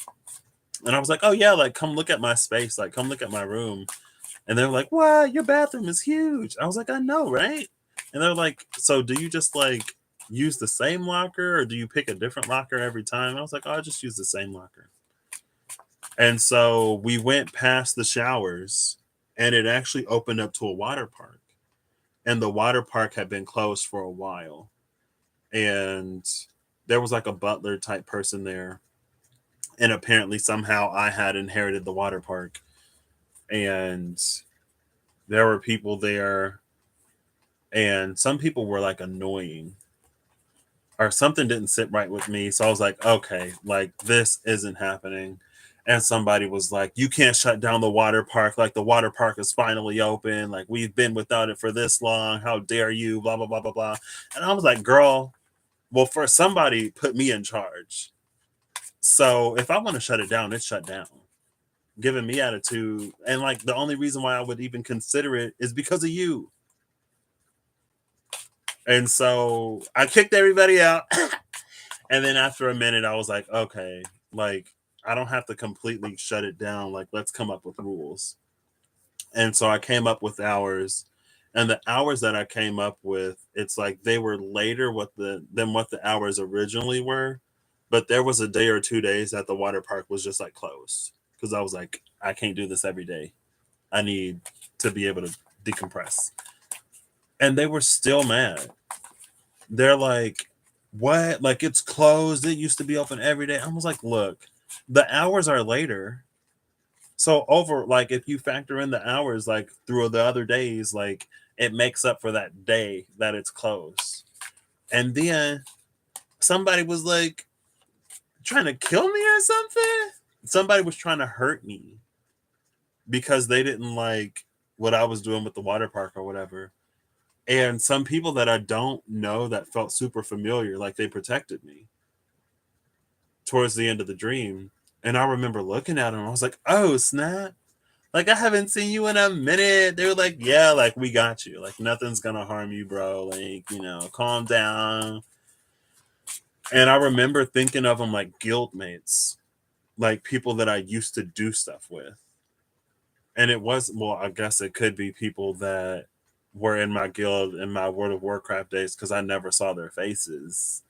and I was like, oh yeah, like come look at my space, like come look at my room. And they're like, wow, your bathroom is huge. I was like, I know, right? And they're like, so do you just like use the same locker or do you pick a different locker every time? I was like, oh, I just use the same locker. And so we went past the showers and it actually opened up to a water park. And the water park had been closed for a while. And there was like a butler type person there. And apparently somehow I had inherited the water park. And there were people there and some people were like annoying or something didn't sit right with me. So I was like, okay, like this isn't happening. And somebody was like, you can't shut down the water park. Like the water park is finally open. Like we've been without it for this long. How dare you? Blah, blah, blah, blah, blah. And I was like, girl, well, first somebody put me in charge. So if I want to shut it down, it's shut down. Giving me attitude. And like the only reason why I would even consider it is because of you. And so I kicked everybody out. And then after a minute, I was like, okay, like I don't have to completely shut it down. Like, let's come up with rules. And so I came up with hours. And the hours that I came up with, it's like they were later than what the hours originally were. But there was a day or 2 days that the water park was just like closed. Because I was like, I can't do this every day. I need to be able to decompress. And they were still mad. They're like, what? Like it's closed. It used to be open every day. I was like, look, the hours are later. So over like if you factor in the hours like through the other days, like it makes up for that day that it's closed. And then somebody was like trying to kill me or something. Somebody was trying to hurt me because they didn't like what I was doing with the water park or whatever. And some people that I don't know that felt super familiar, like they protected me towards the end of the dream. And I remember looking at them. I was like, oh, snap. Like, I haven't seen you in a minute. They were like, yeah, like, we got you. Like, nothing's going to harm you, bro. Like, calm down. And I remember thinking of them like guild mates, like people that I used to do stuff with. And it was, well, I guess it could be people that were in my guild in my World of Warcraft days because I never saw their faces.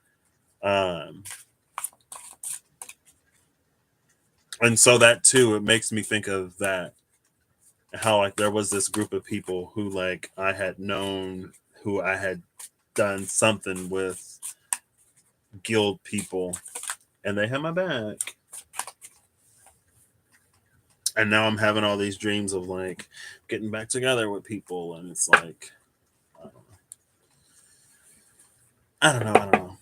Um, and so that too, it makes me think of that how like there was this group of people who like I had known who I had done something with guild people and they had my back. And now I'm having all these dreams of like getting back together with people and it's like I don't know, I don't know.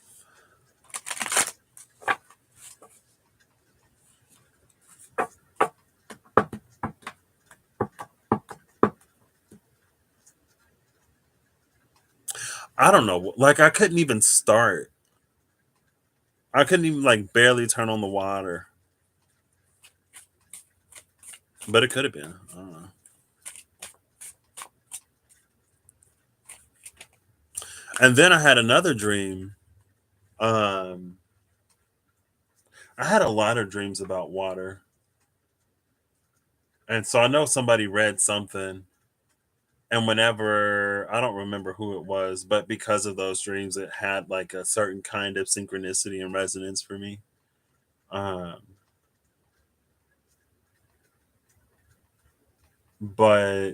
I don't know. Like I couldn't even start. I couldn't even like barely turn on the water. But it could have been. I don't know. And then I had another dream. Um, I had a lot of dreams about water. And so I know somebody read something. And whenever, I don't remember who it was, but because of those dreams, it had like a certain kind of synchronicity and resonance for me. Um, but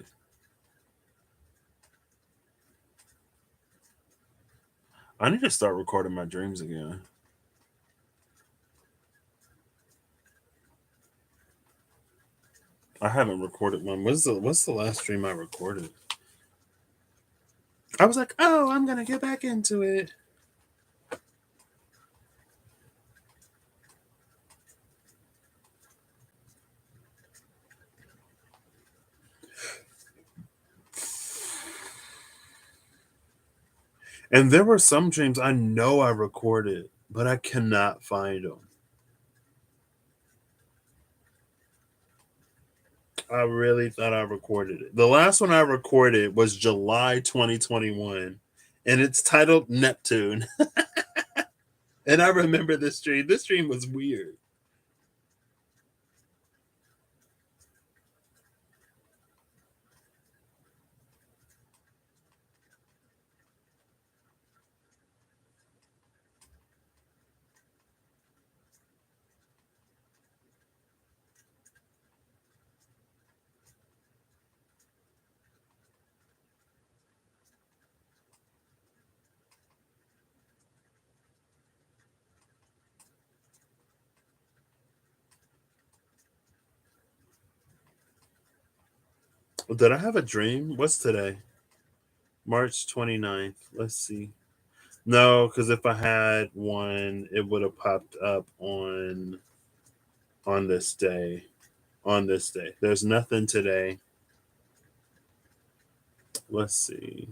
I need to start recording my dreams again. I haven't recorded one. What's the last dream I recorded? I was like, oh, I'm gonna get back into it. And there were some dreams I know I recorded, but I cannot find them. I really thought I recorded it. The last one I recorded was July 2021, and it's titled Neptune. And I remember this dream. This dream was weird. Did I have a dream? What's today? March 29th. Let's see. No, because if I had one, it would have popped up on this day. On this day. There's nothing today. Let's see.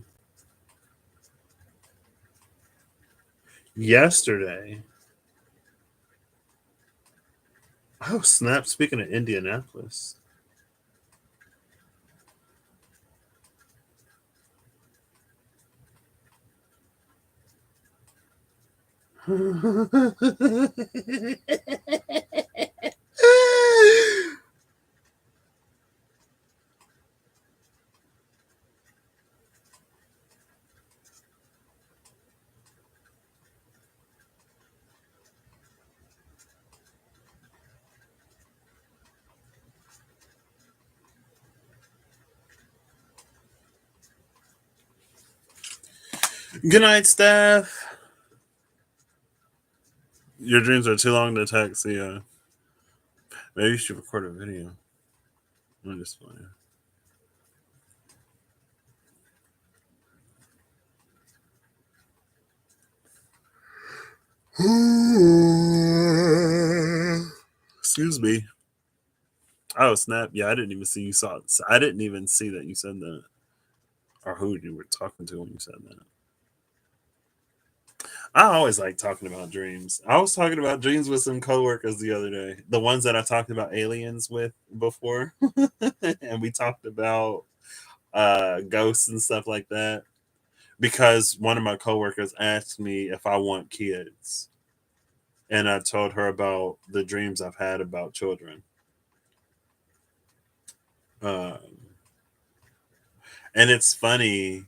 Yesterday. Oh, snap. Speaking of Indianapolis. Good night, Steph. Your dreams are too long to text. Yeah. Maybe you should record a video. I'm just playing. Excuse me. Oh snap! Yeah, I didn't even see you saw. I didn't even see that you said that, or who you were talking to when you said that. I always like talking about dreams. I was talking about dreams with some coworkers the other day. The ones that I talked about aliens with before, and we talked about ghosts and stuff like that. Because one of my coworkers asked me if I want kids, and I told her about the dreams I've had about children. Um, and it's funny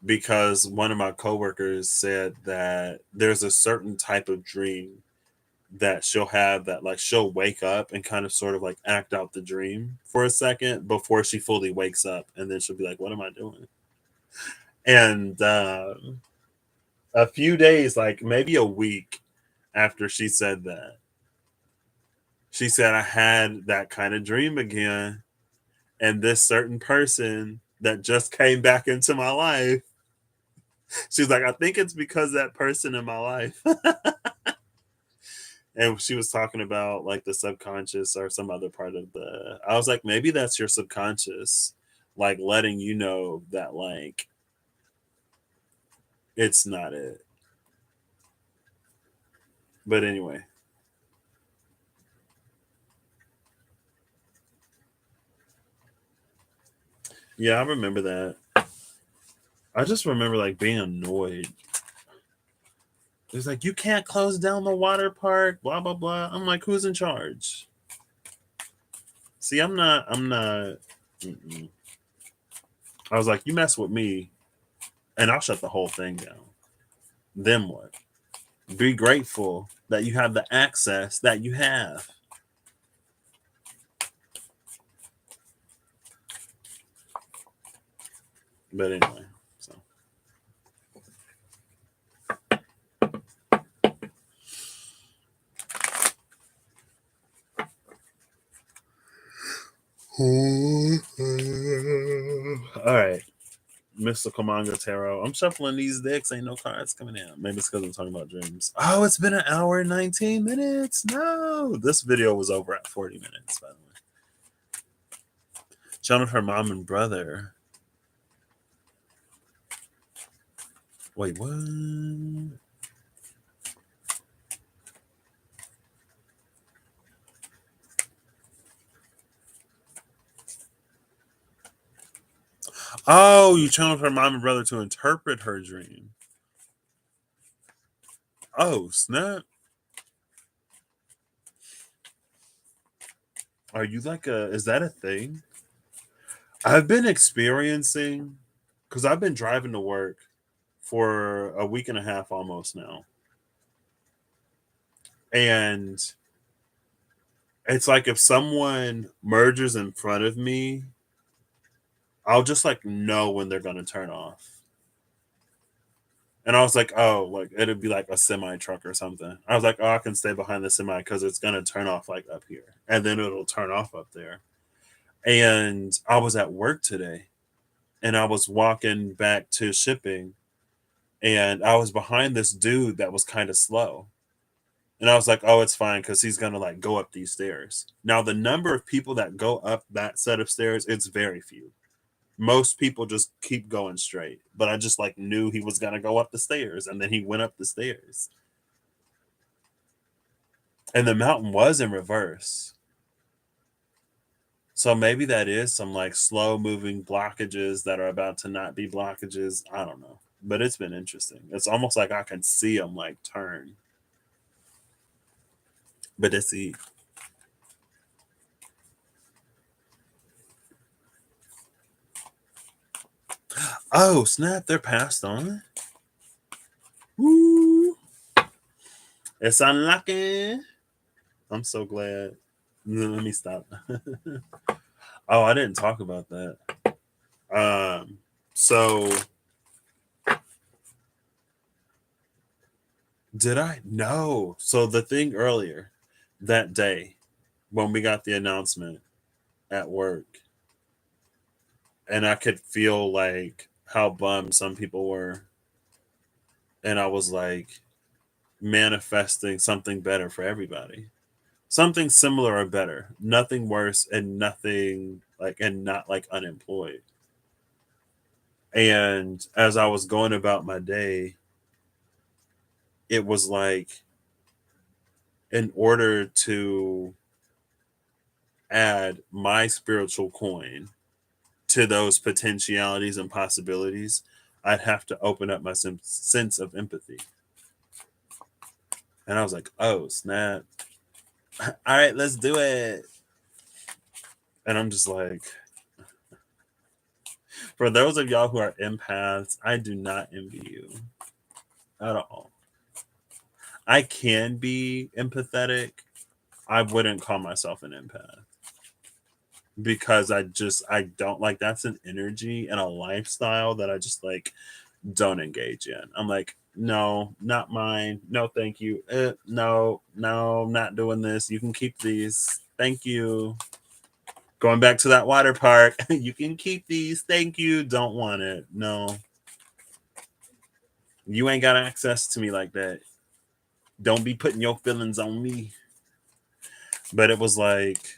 because one of my coworkers said that there's a certain type of dream that she'll have that like she'll wake up and kind of sort of like act out the dream for a second before she fully wakes up, and then she'll be like, what am I doing? And a few days, like maybe a week after she said that, she said I had that kind of dream again, and this certain person that just came back into my life, she's like, I think it's because that person in my life. And she was talking about like the subconscious or some other part of the, I was like, maybe that's your subconscious like letting you know that like it's not it. But anyway, yeah, I remember that. I just remember like being annoyed. It's like you can't close down the water park, blah blah blah. I'm like, who's in charge? See, I'm not. Mm-mm. I was like, you mess with me, and I'll shut the whole thing down. Then what? Be grateful that you have the access that you have. But anyway, so all right, mystical manga tarot. I'm shuffling these decks. Ain't no cards coming out. Maybe it's because I'm talking about dreams. Oh, it's been an hour and 19 minutes. No, this video was over at 40 minutes. By the way, showing her mom and brother. Wait, what? Oh, you channeled her mom and brother to interpret her dream. Oh, snap. Are you like a, is that a thing? I've been experiencing, because I've been driving to work for a week and a half almost now. And it's like if someone merges in front of me, I'll just like know when they're going to turn off. And I was like, oh, like it'd be like a semi truck or something. I was like, oh, I can stay behind the semi because it's going to turn off like up here. And then it'll turn off up there. And I was at work today and I was walking back to shipping and I was behind this dude that was kind of slow. And I was like, oh, it's fine because he's going to like go up these stairs. Now, the number of people that go up that set of stairs, it's very few. Most people just keep going straight. But I just like knew he was going to go up the stairs. And then he went up the stairs. And the mountain was in reverse. So maybe that is some like slow moving blockages that are about to not be blockages. I don't know. But it's been interesting. It's almost like I can see them like turn. But let's see. Oh, snap. They're passed on. Woo. It's unlucky. I'm so glad. Let me stop. Oh, I didn't talk about that. So did I? No. So the thing earlier that day when we got the announcement at work, and I could feel like how bummed some people were, and I was like manifesting something better for everybody. Something similar or better. Nothing worse and nothing like and not like unemployed. And as I was going about my day, it was like in order to add my spiritual coin to those potentialities and possibilities, I'd have to open up my sense of empathy. And I was like, oh, snap. All right, let's do it. And I'm just like, for those of y'all who are empaths, I do not envy you at all. I can be empathetic. I wouldn't call myself an empath because I don't like that's an energy and a lifestyle that I just like don't engage in. I'm like, no, not mine. No, thank you. No, I'm not doing this. You can keep these. Thank you. Going back to that water park. You can keep these. Thank you. Don't want it. No. You ain't got access to me like that. Don't be putting your feelings on me. But it was like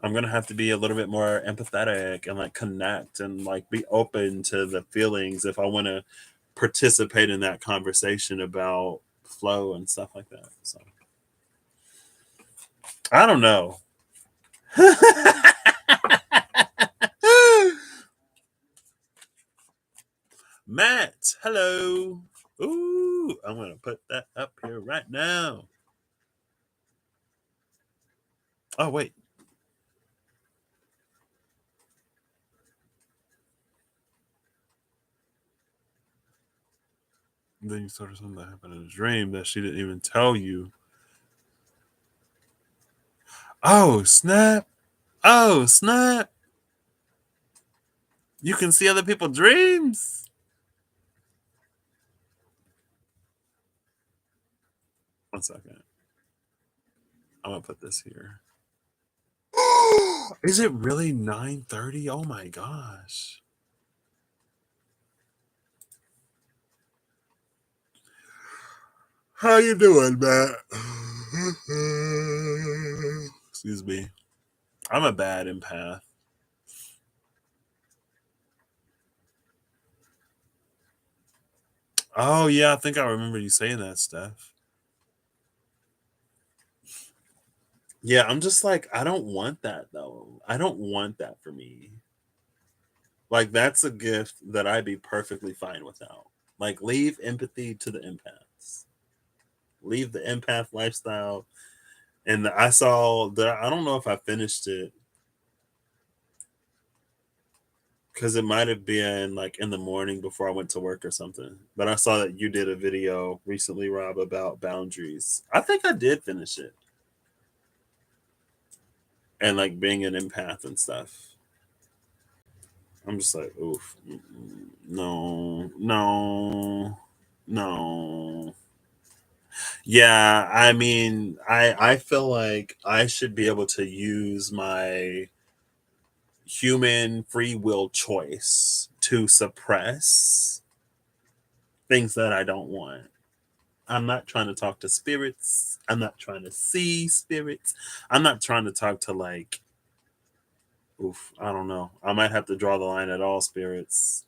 I'm gonna have to be a little bit more empathetic and like connect and like be open to the feelings if I want to participate in that conversation about flow and stuff like that. So I don't know. Matt, hello. Ooh, I'm gonna put that up here right now. Oh wait, then you told her something that happened in a dream that she didn't even tell you. Oh snap! Oh snap! You can see other people's dreams. One second. I'm gonna put this here. Is it really 9:30? Oh my gosh. How you doing, Matt? Excuse me. I'm a bad empath. Oh yeah, I think I remember you saying that, Steph. Yeah, I'm just like, I don't want that though. I don't want that for me. Like that's a gift that I'd be perfectly fine without. Like leave empathy to the empaths. Leave the empath lifestyle. And I saw that I don't know if I finished it because it might have been like in the morning before I went to work or something. But I saw that you did a video recently, Rob, about boundaries. I think I did finish it and like being an empath and stuff. I'm just like, oof, no, no, no. Yeah, I mean, I feel like I should be able to use my human free will choice to suppress things that I don't want. I'm not trying to talk to spirits. I'm not trying to see spirits. I'm not trying to talk to like, oof, I don't know. I might have to draw the line at all spirits.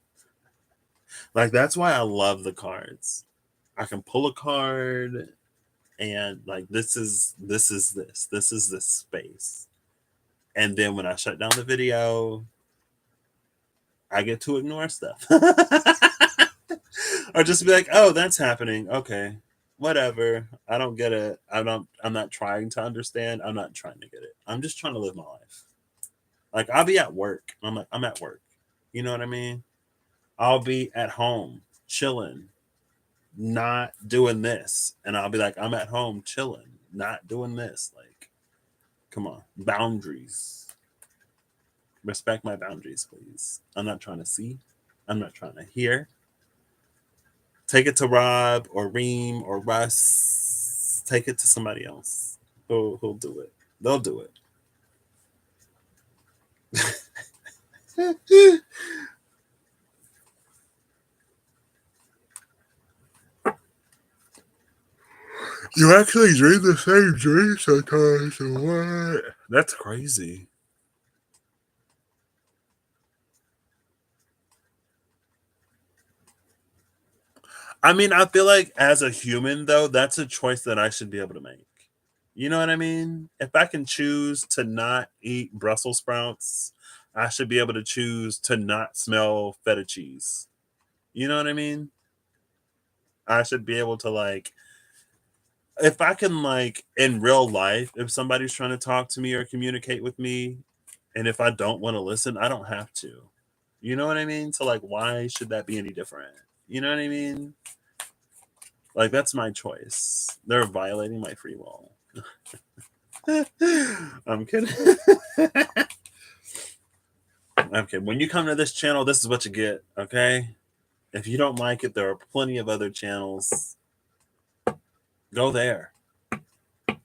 Like that's why I love the cards. I can pull a card and like this is this space. And then when I shut down the video, I get to ignore stuff. Or just be like, oh, that's happening. Okay. Whatever. I don't get it. I'm not trying to understand. I'm not trying to get it. I'm just trying to live my life. Like I'll be at work. I'm like, I'm at work. You know what I mean? I'll be at home, chilling, not doing this. And I'll be like, I'm at home chilling, not doing this. Like, come on. Boundaries. Respect my boundaries, please. I'm not trying to see. I'm not trying to hear. Take it to Rob or Reem or Russ. Take it to somebody else who'll do it. They'll do it. You actually dream the same dream sometimes. What? That's crazy. I mean, I feel like as a human, though, that's a choice that I should be able to make. You know what I mean? If I can choose to not eat Brussels sprouts, I should be able to choose to not smell feta cheese. You know what I mean? I should be able to like if I can like in real life, if somebody's trying to talk to me or communicate with me, and if I don't want to listen, I don't have to. You know what I mean? So like why should that be any different? You know what I mean? Like that's my choice. They're violating my free will. I'm kidding. Okay, when you come to this channel, this is what you get, okay? If you don't like it, there are plenty of other channels. Go there.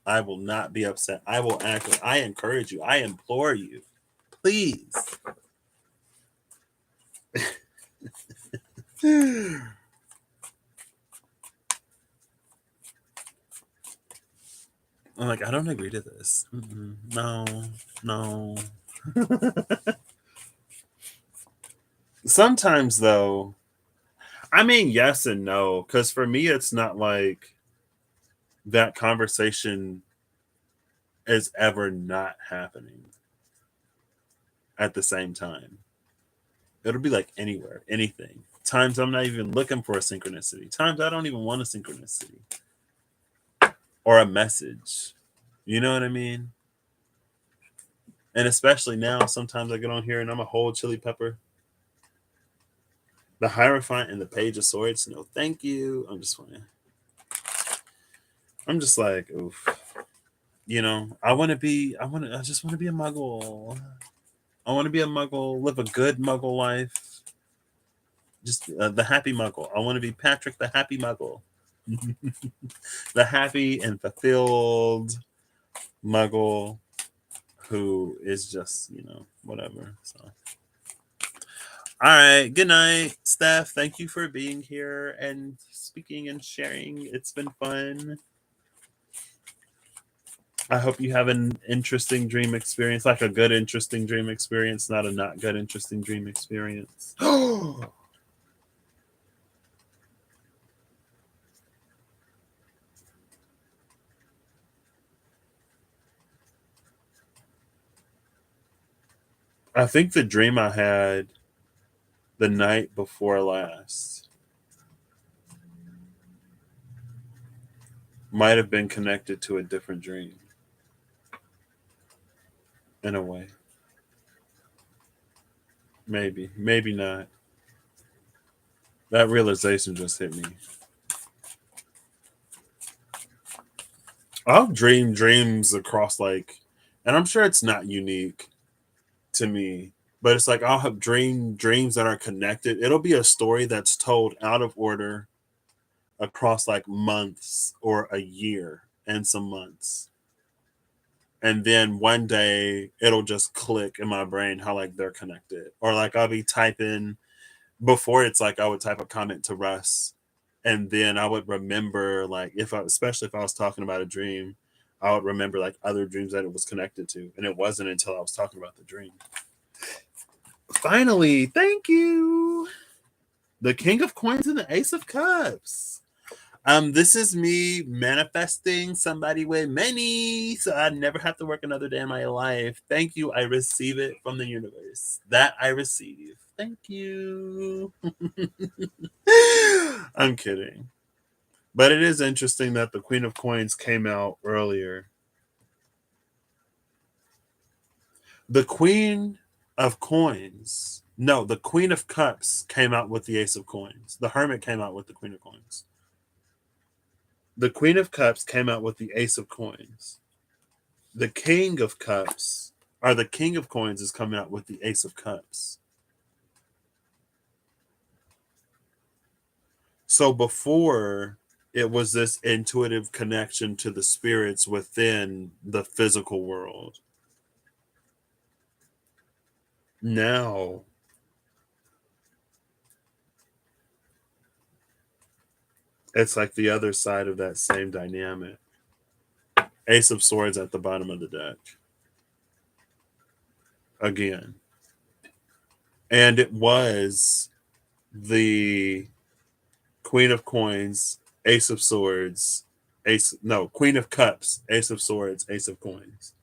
I will not be upset. I will act. I encourage you. I implore you. Please. I'm like, I don't agree to this. No, no. Sometimes, though, I mean, yes and no. Because for me, it's not like that conversation is ever not happening at the same time. It'll be like anywhere, anything. Times I'm not even looking for a synchronicity. Times I don't even want a synchronicity or a message. You know what I mean? And especially now, sometimes I get on here and I'm a whole chili pepper. The Hierophant and the Page of Swords, no thank you. I'm just like, oof. You know, I just want to be a muggle. I want to be a muggle, live a good muggle life. Just the happy muggle. I want to be Patrick the happy muggle. The happy and fulfilled muggle who is just, whatever. So, all right. Good night, Steph. Thank you for being here and speaking and sharing. It's been fun. I hope you have an interesting dream experience, like a good, interesting dream experience, not a not good, interesting dream experience. I think the dream I had the night before last might have been connected to a different dream in a way. Maybe, maybe not. That realization just hit me. I'll dream dreams across like, and I'm sure it's not unique to me, but it's like I'll have dreams that are connected. It'll be a story that's told out of order across like months or a year and some months. And then one day it'll just click in my brain how like they're connected. Or like I'll be typing before, it's like I would type a comment to Russ, and then I would remember like especially if I was talking about a dream, I would remember like other dreams that it was connected to. And it wasn't until I was talking about the dream. Finally, thank you. The King of Coins and the Ace of Cups. This is me manifesting somebody with money, so I never have to work another day in my life. Thank you. I receive it from the universe. That I receive. Thank you. I'm kidding. But it is interesting that the Queen of Coins came out earlier. The Queen of Coins. No, the Queen of Cups came out with the Ace of Coins. The Hermit came out with the Queen of Coins. The Queen of Cups came out with the Ace of Coins. The King of Cups, or the King of Coins, is coming out with the Ace of Cups. So before, it was this intuitive connection to the spirits within the physical world. Now, it's like the other side of that same dynamic. Ace of Swords at the bottom of the deck. Again. And it was the Queen of Coins, Ace of Swords, Queen of Cups, Ace of Swords, Ace of Coins.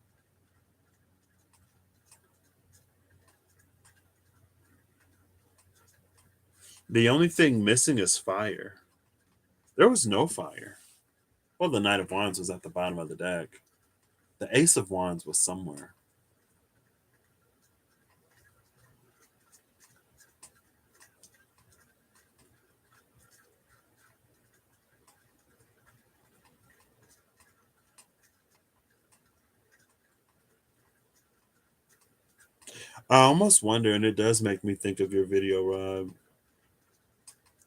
The only thing missing is fire. There was no fire. Well, the Knight of Wands was at the bottom of the deck. The Ace of Wands was somewhere. I almost wonder, and it does make me think of your video, Rob.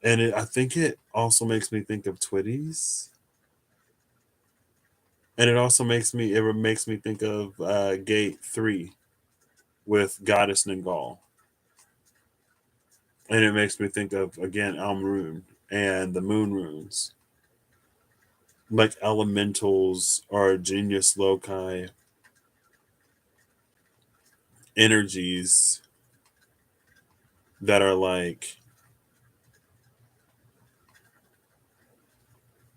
And I think it also makes me think of Twitties. And it makes me think of Gate 3 with Goddess Ningal. And it makes me think of, again, Almrune and the Moon Runes. Like elementals or genius loci energies that are like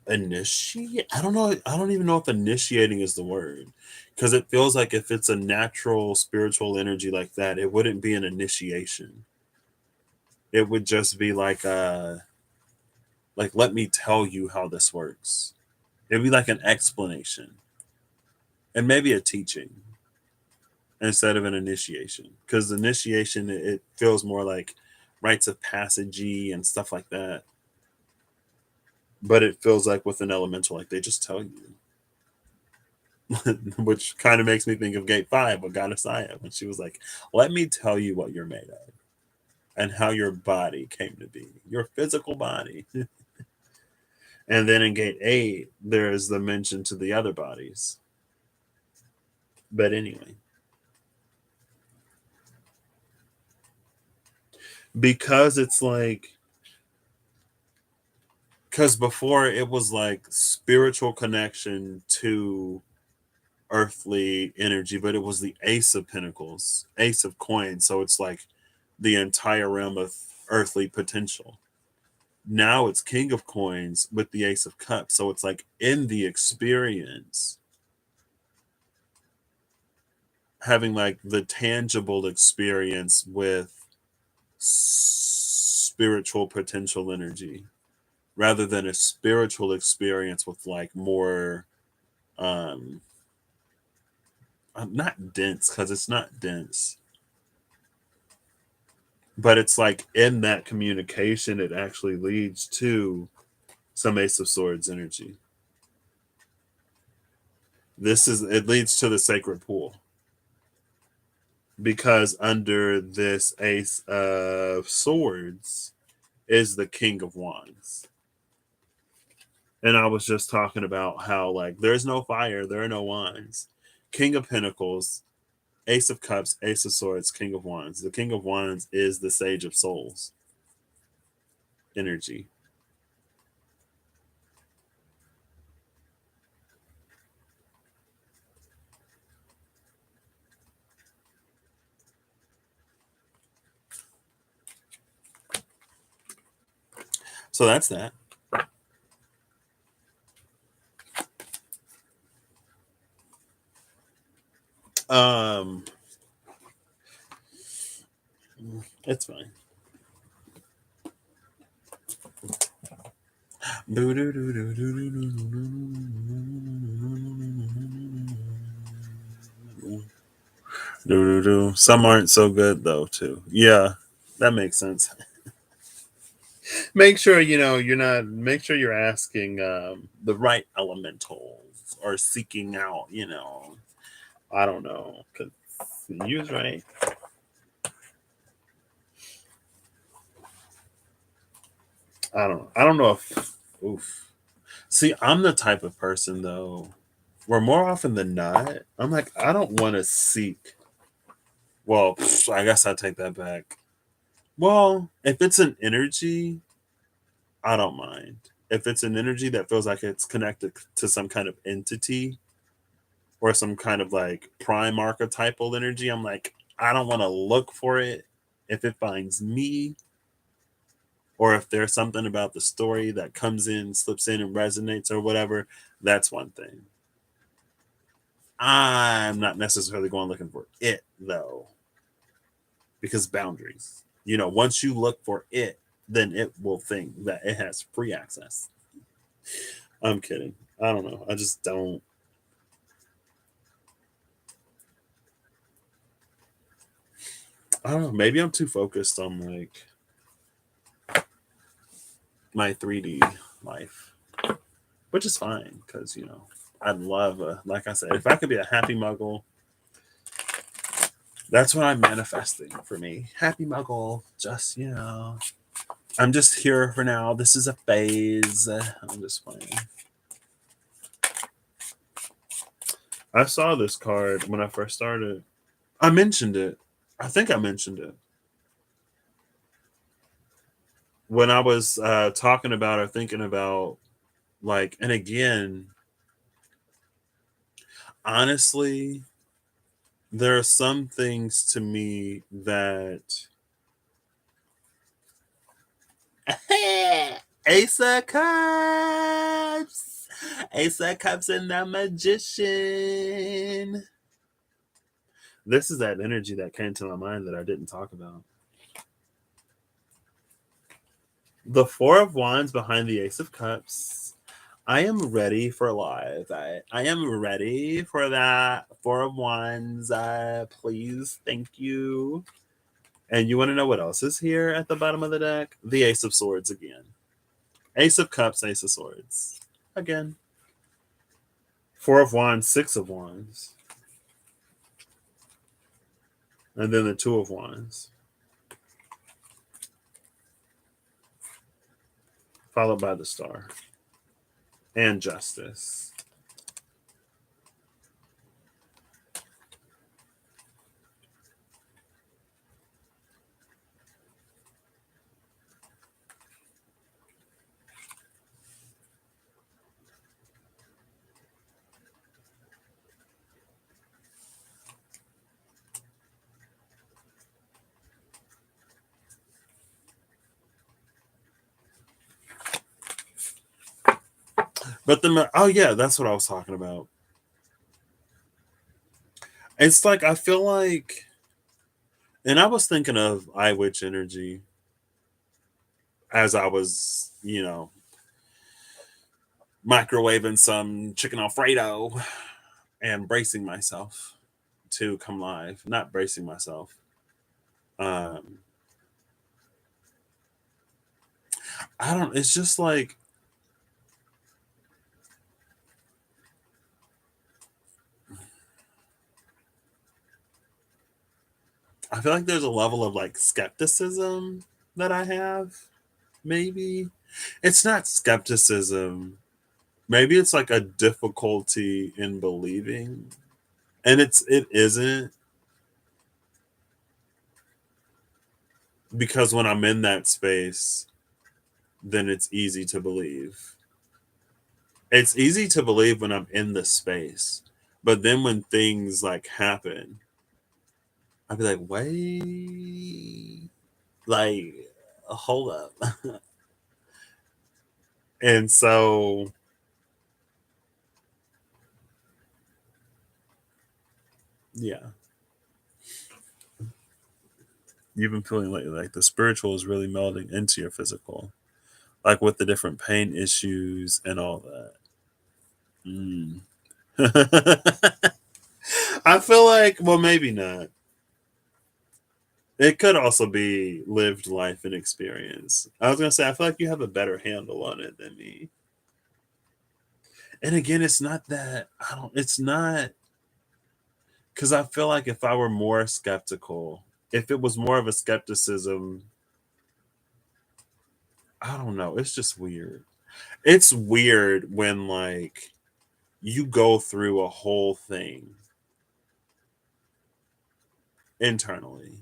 initiate. I don't know. I don't even know if initiating is the word, because it feels like if it's a natural spiritual energy like that, it wouldn't be an initiation. It would just be like let me tell you how this works. It'd be like an explanation and maybe a teaching instead of an initiation, because initiation, it feels more like rites of passage and stuff like that. But it feels like with an elemental, like they just tell you. Which kind of makes me think of Gate 5 with Goddess Aya, when she was like, let me tell you what you're made of and how your body came to be, your physical body. And then in Gate 8, there is the mention to the other bodies. But anyway, because it's like, because before it was like spiritual connection to earthly energy, but it was the Ace of Pentacles, Ace of Coins. So it's like the entire realm of earthly potential. Now it's King of Coins with the Ace of Cups. So it's like in the experience, having like the tangible experience with spiritual potential energy rather than a spiritual experience with like more um not dense, because it's not dense, but it's like in that communication it actually leads to some Ace of Swords energy. It leads to the sacred pool, because under this Ace of Swords is the King of Wands. And I was just talking about how like there's no fire, there are no wands. King of Pentacles, Ace of Cups, Ace of Swords, King of Wands. The King of Wands is the Sage of Souls energy. So that's that. Um, it's fine. Some aren't so good though, too. Yeah, that makes sense. Make sure you're not. Make sure you're asking the right elementals or seeking out. I don't know, because use right. I don't know if. Oof. See, I'm the type of person though, where more often than not, I'm like, I don't want to seek. Well, I guess I take that back. Well, if it's an energy, I don't mind. If it's an energy that feels like it's connected to some kind of entity or some kind of like prime archetypal energy, I'm like, I don't want to look for it. If it finds me, or if there's something about the story that comes in, slips in, and resonates or whatever, that's one thing. I'm not necessarily going looking for it though, because boundaries. Once you look for it, then it will think that it has free access. I'm kidding. I don't know. I just don't. I don't know. Maybe I'm too focused on like my 3D life, which is fine because I'd love like I said, if I could be a happy muggle, that's what I'm manifesting for me. Happy muggle, just I'm just here for now. This is a phase. I'm just playing. I saw this card when I first started. I mentioned it. I think I mentioned it when I was talking about or thinking about like, and again, honestly, there are some things to me that Ace of Cups, Ace of Cups, and the Magician. This is that energy that came to my mind that I didn't talk about. The Four of Wands behind the Ace of Cups. I am ready for live. I am ready for that Four of Wands. Please, thank you. And you want to know what else is here at the bottom of the deck? The Ace of Swords again. Ace of Cups, Ace of Swords. Again. Four of Wands, Six of Wands. And then the Two of Wands. Followed by the Star. And Justice. But oh yeah, that's what I was talking about. It's like I feel like, and I was thinking of iWitch energy as I was, microwaving some chicken Alfredo and bracing myself to come live. Not bracing myself. Um, I don't. It's just like I feel like there's a level of like skepticism that I have. Maybe it's not skepticism. Maybe it's like a difficulty in believing. And it isn't, because when I'm in that space, then it's easy to believe. It's easy to believe when I'm in the space. But then when things like happen, I'd be like, wait, like, hold up. And so, yeah, you've been feeling like the spiritual is really melding into your physical, like with the different pain issues and all that. Mm. I feel like, well, maybe not. It could also be lived life and experience. I was gonna say, I feel like you have a better handle on it than me. And again, it's not that I don't. It's not because I feel like if I were more skeptical, if it was more of a skepticism, I don't know. It's just weird. It's weird when like you go through a whole thing internally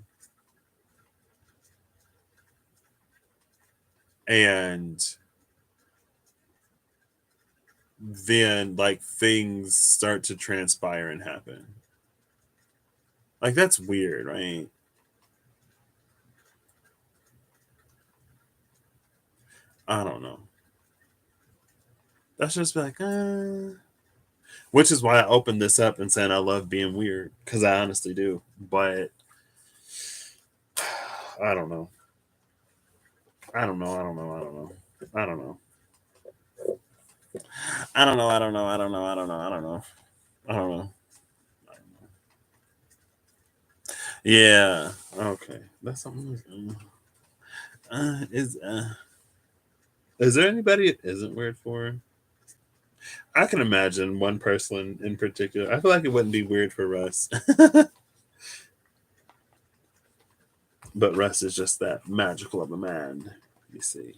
and then like things start to transpire and happen. Like that's weird, right? I don't know. That's just like, which is why I opened this up and saying I love being weird because I honestly do. But I don't know. I don't know. I don't know. I don't know. I don't know. I don't know. I don't know. I don't know. I don't know. I don't know. I don't know. Yeah. Okay. That's something. Uh, is uh, is there anybody it isn't weird for? I can imagine one person in particular. I feel like it wouldn't be weird for Russ, but Russ is just that magical of a man. You see.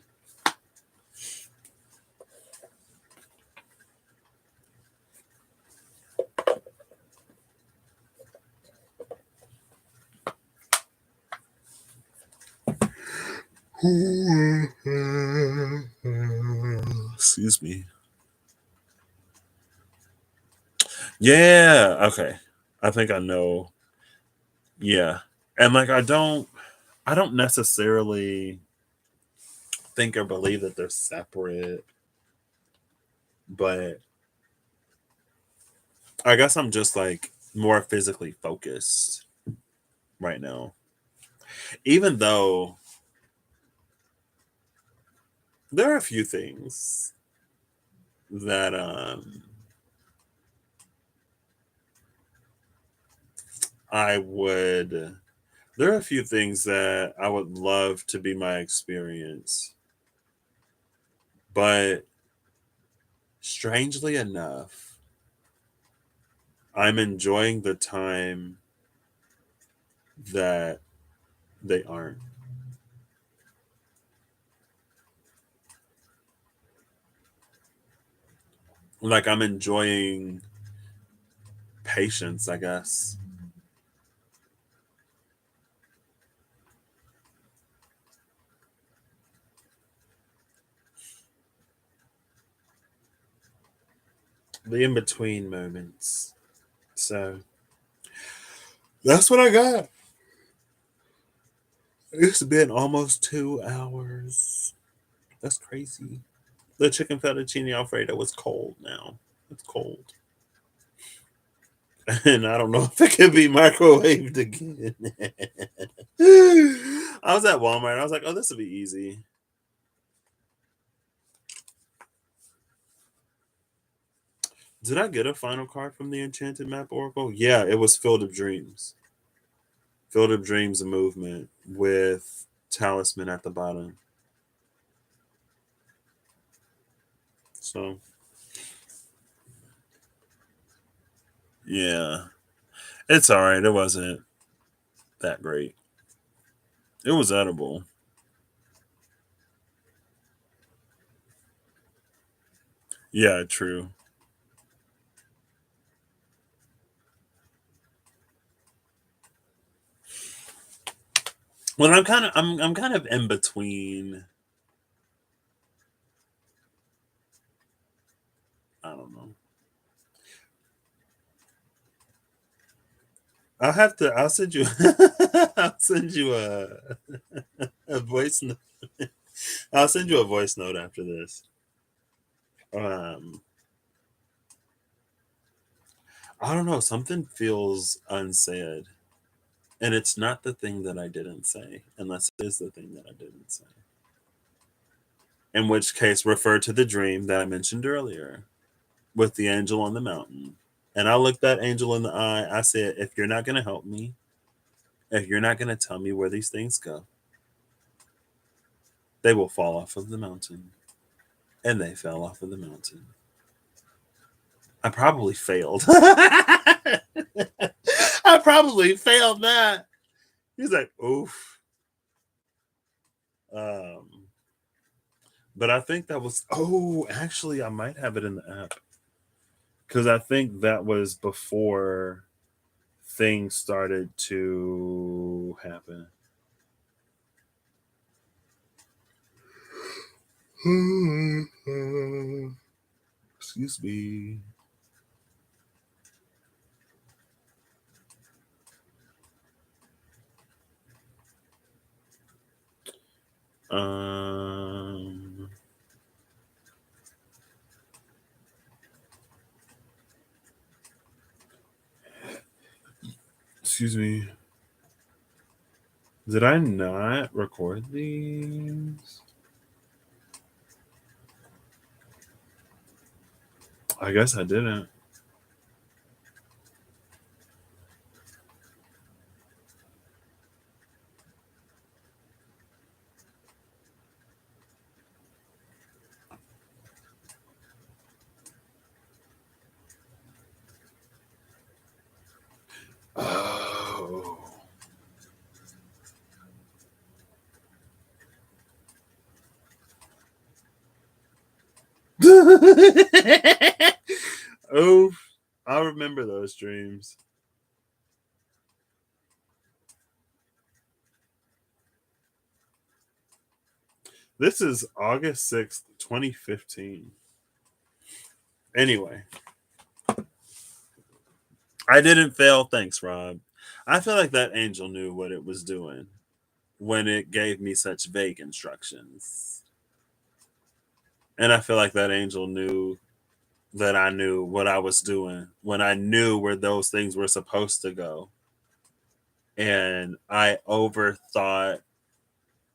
Excuse me. Yeah. Okay. I think I know. Yeah. And like I don't necessarily think or believe that they're separate, but I guess I'm just like more physically focused right now. Even though there are a few things that I would there are a few things that I would love to be my experience. But strangely enough, I'm enjoying the time that they aren't. Like I'm enjoying patience, I guess. The in between moments. So that's what I got. It's been almost 2 hours. That's crazy. The chicken fettuccine alfredo was cold now. It's cold. And I don't know if it can be microwaved again. I was at Walmart. I was like, oh, this will be easy. Did I get a final card from the Enchanted Map Oracle? Yeah, it was Field of Dreams. Field of Dreams movement with Talisman at the bottom. So, yeah. It's all right. It wasn't that great. It was edible. Yeah, true. Well, I'm kind of in between. I don't know. I'll send you I'll send you a voice note. I'll send you a voice note after this. Um I don't know, something feels unsaid. And it's not the thing that I didn't say, unless it is the thing that I didn't say. In which case, refer to the dream that I mentioned earlier with the angel on the mountain. And I looked that angel in the eye. I said, if you're not going to help me, if you're not going to tell me where these things go, they will fall off of the mountain. And they fell off of the mountain. I probably failed. I probably failed that. He's like, oof. Um, but I think that was, oh, actually, I might have it in the app. Because I think that was before things started to happen. Excuse me. Um, Excuse me. Did I not record these? I guess I didn't. Oh. Oh, I remember those dreams. This is August 6th, 2015. Anyway, I didn't fail. Thanks, Rob. I feel like that angel knew what it was doing when it gave me such vague instructions. And I feel like that angel knew that I knew what I was doing when I knew where those things were supposed to go. And I overthought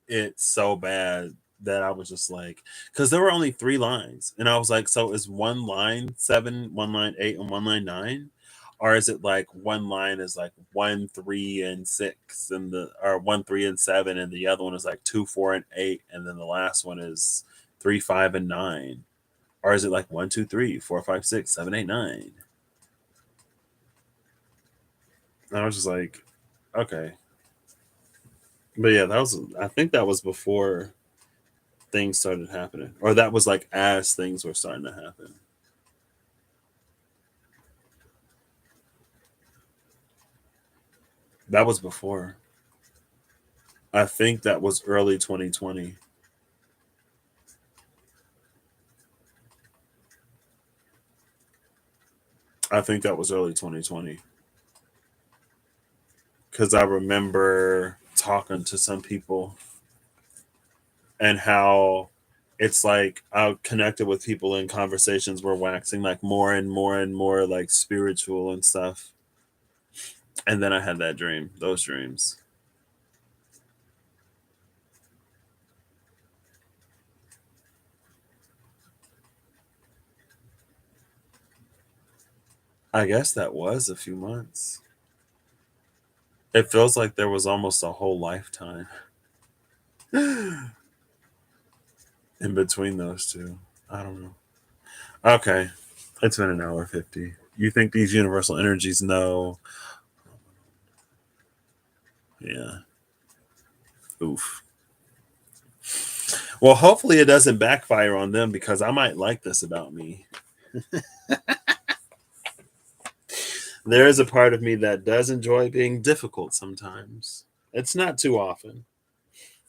it so bad that I was just like, because there were only three lines. And I was like, so is one line seven, one line eight, and one line nine? Or is it like one line is like 1, 3, and 6, and the or 1, 3, and 7, and the other one is like 2, 4, and 8, and then the last one is 3, 5, and 9? Or is it like 1, 2, 3, 4, 5, 6, 7, 8, 9? And I was just like, okay. But yeah, that was I think that was before things started happening. Or that was like as things were starting to happen. That was before. I think that was early 2020. I think that was early 2020. Because I remember talking to some people and how it's like I connected with people in conversations were waxing like more and more and more like spiritual and stuff. And then I had that dream, those dreams. I guess that was a few months. It feels like there was almost a whole lifetime in between those two. I don't know. Okay. It's been an hour 50. You think these universal energies know? Yeah. Oof. Well, hopefully it doesn't backfire on them because I might like this about me. There is a part of me that does enjoy being difficult sometimes. It's not too often.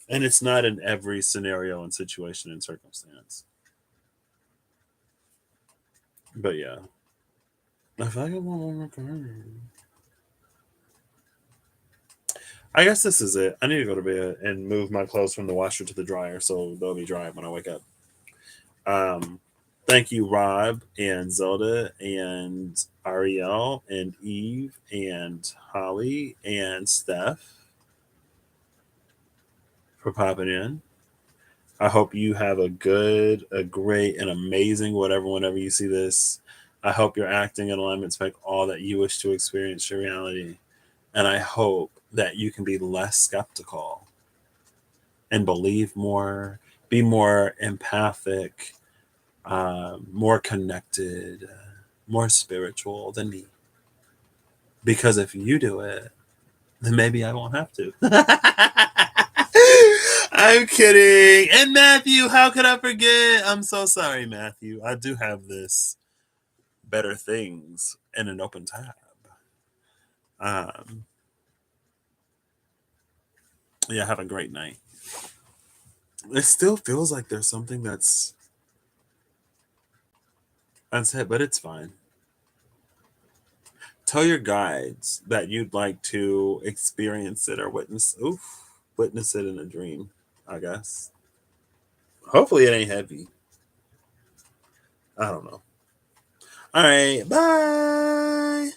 And it's not in every scenario and situation and circumstance. But yeah. I feel like I want one more card. I guess this is it. I need to go to bed and move my clothes from the washer to the dryer so they'll be dry when I wake up. Um, Thank you, Rob and Zelda and Ariel and Eve and Holly and Steph for popping in. I hope you have a good, a great, and amazing whenever you see this. I hope you're acting in alignment to make all that you wish to experience your reality. And I hope that you can be less skeptical and believe more, be more empathic, more connected, more spiritual than me. Because if you do it, then maybe I won't have to. I'm kidding. And Matthew, how could I forget? I'm so sorry, Matthew. I do have this better things in an open tab. Um, yeah, have a great night. It still feels like there's something that's unsaid, but it's fine. Tell your guides that you'd like to experience it or witness it in a dream, I guess. Hopefully it ain't heavy. I don't know. All right, bye.